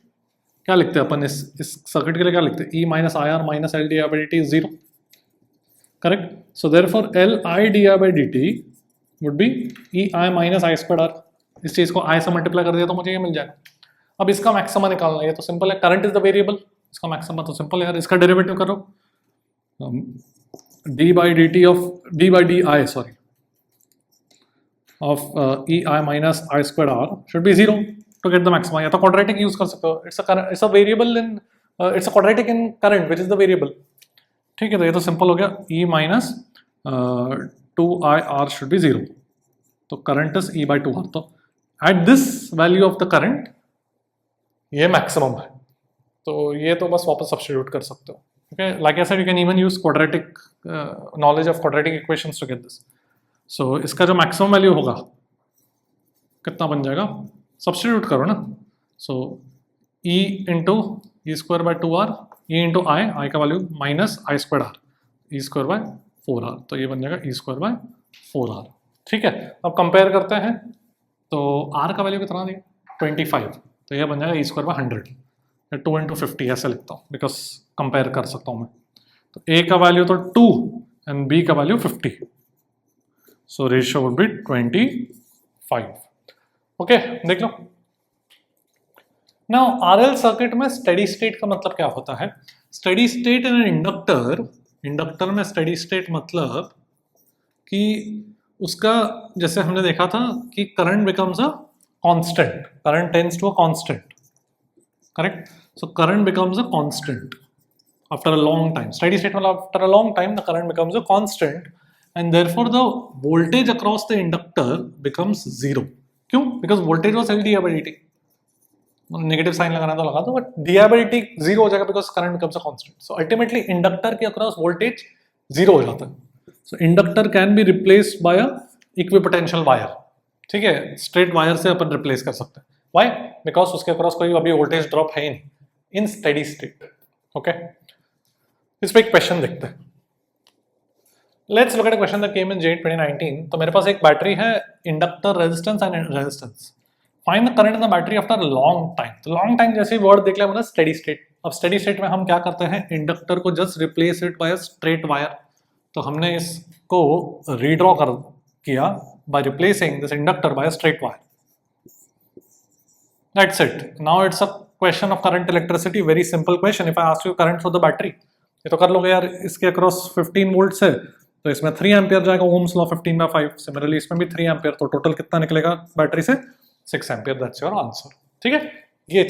क्या लिखते हैं अपन इस circuit के लिए? क्या लिखते हैं? E minus I R minus L D I by D T is 0, correct. So therefore L I D I by D T would be E I minus I square R. इस चीज को I से multiply कर दिया तो मुझे ये मिल जाएगा। अब इसका मैक्सिमा निकालना है, ये तो सिंपल है, करंट इज द वेरिएबल, इसका मैक्सिमा तो सिंपल है यार। इसका डेरिवेटिव करो, d by dt of d by di, sorry, of E I minus I squared R should be 0 to get the maxima। या तो quadratic यूज कर सकते हो, it's a variable in it's a quadratic in current which is the variable, ठीक है। तो ये तो सिंपल हो गया, E minus 2IR should be 0, तो current is E by 2R। तो at this value of the current ये मैक्सिमम है, तो ये तो बस वापस सब्स्टिट्यूट कर सकते हो, okay. Like I said you can even use quadratic knowledge of quadratic equations to get this. So इसका जो मैक्सिमम वैल्यू होगा कितना बन जाएगा? सब्स्टिट्यूट करो ना, so E into E square by 2R, E into I का value minus I square R, E square by 4R, तो ये बन जाएगा ई स्क्वायर बाय 4R, ठीक है। अब कंपेयर करते हैं, तो R का वैल्यू कितना दिया? 25, तो ये बन जाएगा ई स्क्वायर बाय 100, 2 इंटू 50 ऐसे लिखता हूँ बिकॉज कंपेयर कर सकता हूँ मैं। तो A का वैल्यू तो 2 एंड B का value 50, so ratio would be 25, okay. देख लो नाउ RL सर्किट में स्टेडी स्टेट का मतलब क्या होता है? Steady state in inductor, inductor में स्टेडी स्टेट मतलब कि उसका, जैसे हमने देखा था कि current becomes a constant, current tends to a constant, correct। So current becomes a constant after a long time, steady state मतलब after a long time the current becomes a constant and therefore the voltage across the inductor becomes 0। क्यों? because voltage was L di by dt, negative sign लगाना तो लगा दो, but di by dt 0 हो जाएगा because current becomes a constant। so ultimately inductor के across voltage 0 हो जाता है। so inductor can be replaced by a equipotential wire, ठीक है, स्ट्रेट वायर से अपन रिप्लेस कर सकते हैं। Why? Because उसके अक्रॉस कोई अभी वोल्टेज ड्रॉप है ही नहीं इन स्टेडी स्टेट, ओके। इस पे एक क्वेश्चन देखते हैं। Let's look at a question that came in JEE 2019। तो मेरे पास एक बैटरी है, inductor, resistance and resistance. Find the current in the battery after long time. तो लॉन्ग टाइम जैसे वर्ड देख लिया मतलब स्टेडी स्टेट। अब स्टेडी स्टेट में हम क्या करते हैं? इंडक्टर को just replace it by a straight wire. तो हमने इसको रीड्रॉ कर किया by replacing this inductor bye a straight wire. That's it. Now it's a question of current electricity. Very simple question. If I ask you current through the battery, ये तो कर लोगे यार। इसके अक्रॉस 15 वोल्ट है तो इसमें 3 एम्पियर जाएगा, ओम्स लॉ 15/5। सिमिलरली इसमें भी 3 एम्पियर, तो टोटल कितना निकलेगा बैटरी से? 6 एम्पियर। दैट्स योर आंसर, ठीक है। ये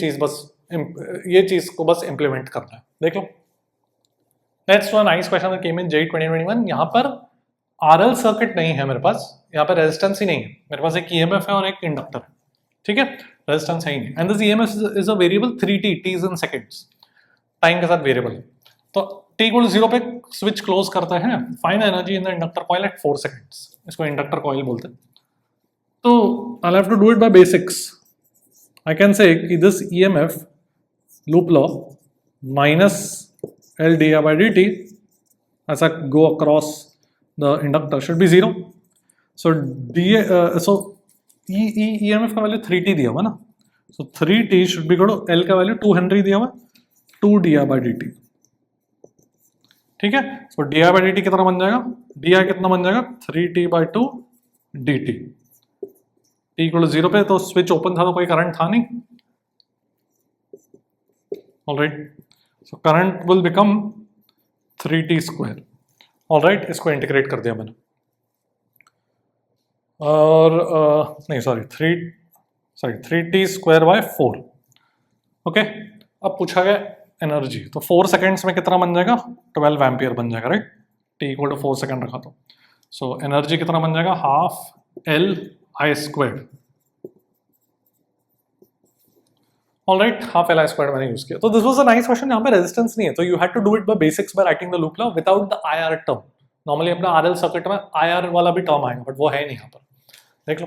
चीज को बस इम्प्लीमेंट करना है, देख लो। Next one nice question came in JEE 2021. यहाँ पर RL सर्किट नहीं है मेरे पास, यहाँ पर रेजिस्टेंस ही नहीं है, मेरे पास एक EMF है और एक इंडक्टर है, ठीक है, रेजिस्टेंस है ही नहीं. And this EMF is a variable 3t, t is in seconds, time के साथ वेरिएबल है. तो t इक्वल 0 पे स्विच क्लोज करते हैं, find energy in the inductor coil at 4 seconds. इसको इंडक्टर कॉइल बोलते हैं. तो I have to do it by basics. I can say कि this EMF loop law minus L di by dt ऐसा go across the inductor should be 0. So EMF का value 3t दिया हुआ ना, so 3t should be equal to L का value 2 Henry दिया हुआ, 2 di by dt. ठीक है, so di by dt कितना बन जाएगा, di कितना बन जाएगा 3t by 2 dt. t equal 0 पे तो स्विच ओपन था तो कोई करंट था नहीं. Alright, so current will become 3t square. Alright, इसको इंटीग्रेट कर दिया मैंने और नहीं sorry 3t square by 4. Okay, अब पूछा गया एनर्जी, तो 4 सेकेंड्स में कितना बन जाएगा, 12 एम्पियर बन जाएगा, right. t equal to 4 second रखा तो सो एनर्जी कितना बन जाएगा, half L I square. Alright, half L I square मैंने यूज किया. तो this was a nice question. यहाँ पे रेजिस्टेंस नहीं है, तो you had to do it by basics by writing the loop law without the IR term. Normally अपना RL circuit में IR वाला भी टर्म आएगा, बट वो है नहीं यहाँ पर. देख लो.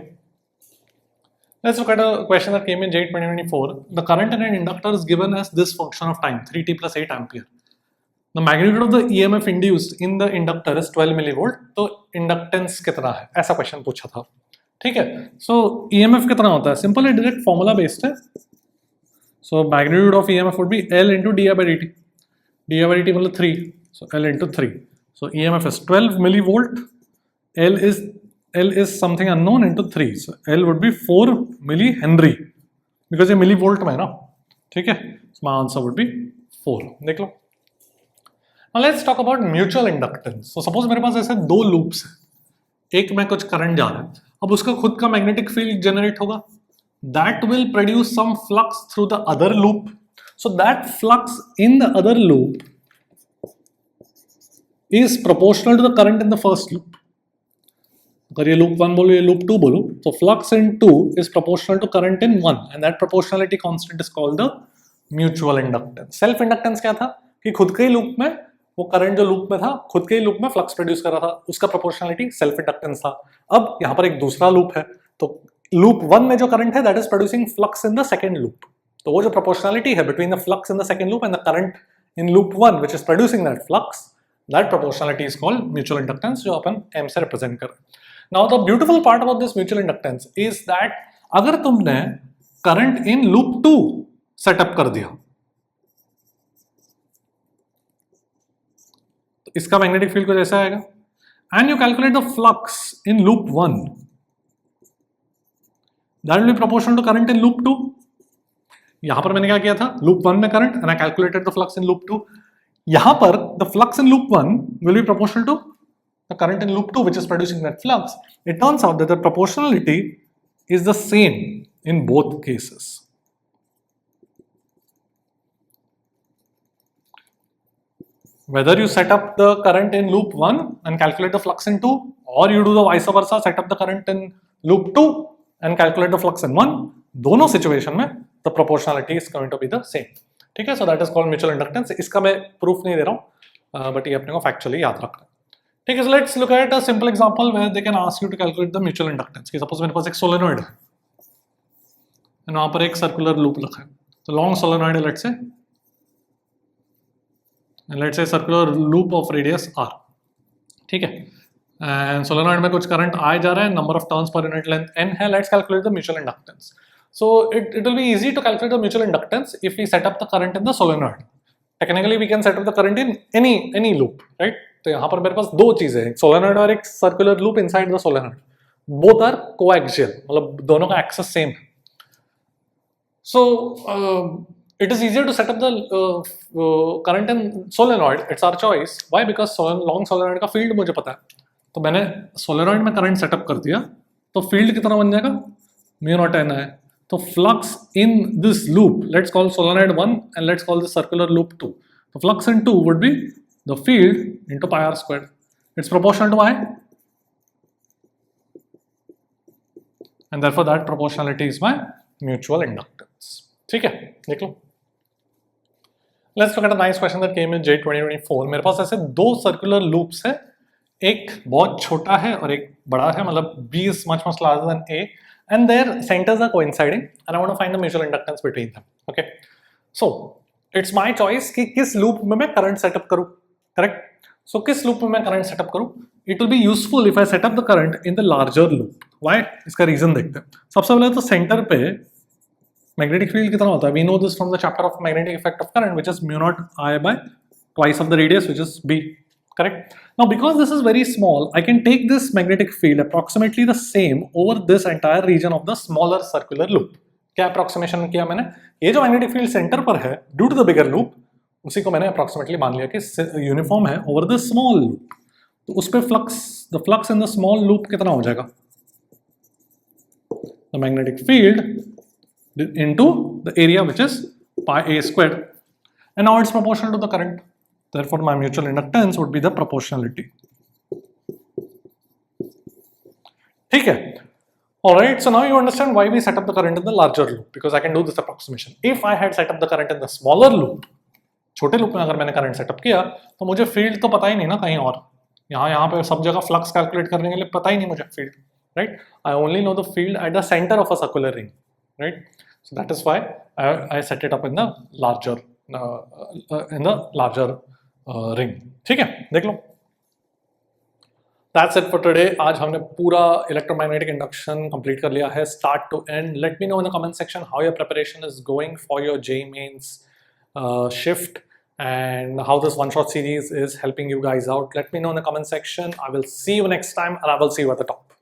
Let's look at a question that came in JEE 2024. The current in an inductor is given as this function of time, 3t plus 8 ampere. The magnitude of the EMF induced in the inductor is 12 millivolt. तो inductance कितना है, ऐसा question पूछा था. ठीक है, सो EMF कितना होता है, सिंपल है, डायरेक्ट फॉर्मूला बेस्ड है. So magnitude of EMF would be L into di by dt. di by dt मतलब 3, so L into 3. So EMF is 12 millivolt. L is something unknown into 3. So L would be 4 millihenry because ये millivolt में है ना. ठीक है, so my answer would be 4. देख लो. Now let's talk about mutual inductance. So suppose मेरे पास ऐसे दो loops हैं, एक में कुछ करंट जा रहा है, अब उसका खुद का मैग्नेटिक फील्ड जनरेट होगा. That will produce some flux through the other loop. So that flux in the other loop is proportional to the current in the first loop. अगर ये loop 1 बोलो, ये loop 2 बोलो, so flux in 2 is proportional to current in 1, and that proportionality constant is called the mutual inductance. Self inductance क्या था कि खुद के ही loop में वो करंट जो लूप में था, खुद के ही लूप में फ्लक्स प्रोड्यूस कर रहा था, उसका प्रोपोर्शनलिटी सेल्फ इंडक्टेंस था. अब यहाँ पर एक दूसरा लूप है, तो लूप 1 में जो करंट है that is producing flux in the second loop. तो वो जो प्रोपोर्शनलिटी है between the flux in the second loop and the current in loop 1 which is producing that flux, that proportionality is called mutual inductance, जो अपन m से represent कर रहे हैं. Now the beautiful part about this mutual inductance is that अगर तुमने current in loop 2 setup कर दिया तो इसका मैग्नेटिक फील्ड कुछ ऐसा आएगा, and you calculate the flux in loop 1, that will be proportional to current in loop 2. यहां पर मैंने क्या किया था, loop 1 में current and I calculated the flux in loop 2. यहां पर the flux in loop 1 will be proportional to the current in loop 2 which is producing that flux. It turns out that the proportionality is the same in both cases. Whether you set up the current in loop 1 and calculate the flux in 2, or you do the vice versa, set up the current in loop 2 and calculate the flux in 1, दोनों situation में the proportionality is going to be the same. ठीक है, so that is called mutual inductance. इसका मैं proof नहीं दे रहा हूँ, but ये अपने को फैक्चुअली याद रखना है. ठीक है, so let's look at a simple example where they can ask you to calculate the mutual inductance. कि suppose मेरे पास एक सोलेनॉइड है, वहाँ पर एक सर्कुलर लूप रखा है, तो लॉन्ग सोलेनॉइड है लेट्स से circular loop of radius r. ठीक है, एंड सोलेनॉइड में कुछ करंट आए जा रहा है, number of turns per unit length n है. Let's calculate the mutual inductance. So it will be easy to calculate the mutual inductance if we set up the current in the solenoid. Technically we can set up the current in any loop, right. तो यहाँ पर मेरे पास दो चीजें हैं, एक solenoid और एक circular loop inside the solenoid. Both are coaxial, मतलब दोनों का एक्सेस सेम है. So it is easier to set up the current in solenoid. It's our choice. Why? Because long solenoid का फील्ड मुझे पता है, तो मैंने सोलेनॉइड में करंट सेटअप कर दिया, तो फील्ड कितना बन जाएगा, μ0n है. तो flux in this loop, let's call solenoid 1 and let's call this circular loop 2. तो flux in 2 would be the field into pi r squared. It's proportional to I, and therefore that proportionality is my mutual inductance. ठीक है, देख लो. Let's look at a nice question that came in J 2024. मेरे पास ऐसे दो circular loops है, एक बहुत छोटा है और एक बड़ा है, मतलब B is much larger than A, and their centers are coinciding, and I want to find the mutual inductance between them. Okay, so it's my choice कि किस लूप में मैं करंट सेटअप करूं. करेक्ट. सो किस लूप में मैं current setup करूं? It will be useful if I setup the current in the larger loop. Why? इसका रीजन देखते हैं. सबसे पहले तो सेंटर पे मैग्नेटिक फील्ड कितना होता है? We know this from the chapter of magnetic effect of current, which is mu naught I by twice of the radius, which is b. Correct. Now, because this is very small, I can take this magnetic field approximately the same over this entire region of the smaller circular loop. क्या approximation किया मैंने? ये जो magnetic field center पर है, due to the bigger loop, उसी को मैंने approximately मान लिया कि uniform है over the small loop. तो उस पे the flux in the small loop कितना हो जाएगा? The magnetic field into the area which is pi a squared, and now it's proportional to the current. Therefore, my mutual inductance would be the proportionality. ठीक है. Alright, so now you understand why we set up the current in the larger loop, because I can do this approximation. If I had set up the current in the smaller loop, छोटे loop में अगर मैंने current setup किया तो मुझे field तो पता ही नहीं ना कहीं और. यहाँ पे सब जगह फ्लक्स कैलकुलेट करने के लिए पता ही नहीं मुझे field. Right. I only know the field at the centre of a circular ring. Right. So that is why I set it up in the larger ring. ठीक है, देख लो. That's it for today. आज हमने पूरा electromagnetic induction complete कर लिया है start to end. Let me know in the comment section how your preparation is going for your JEE Mains shift and how this one shot series is helping you guys out. Let me know in the comment section. I will see you next time and I will see you at the top.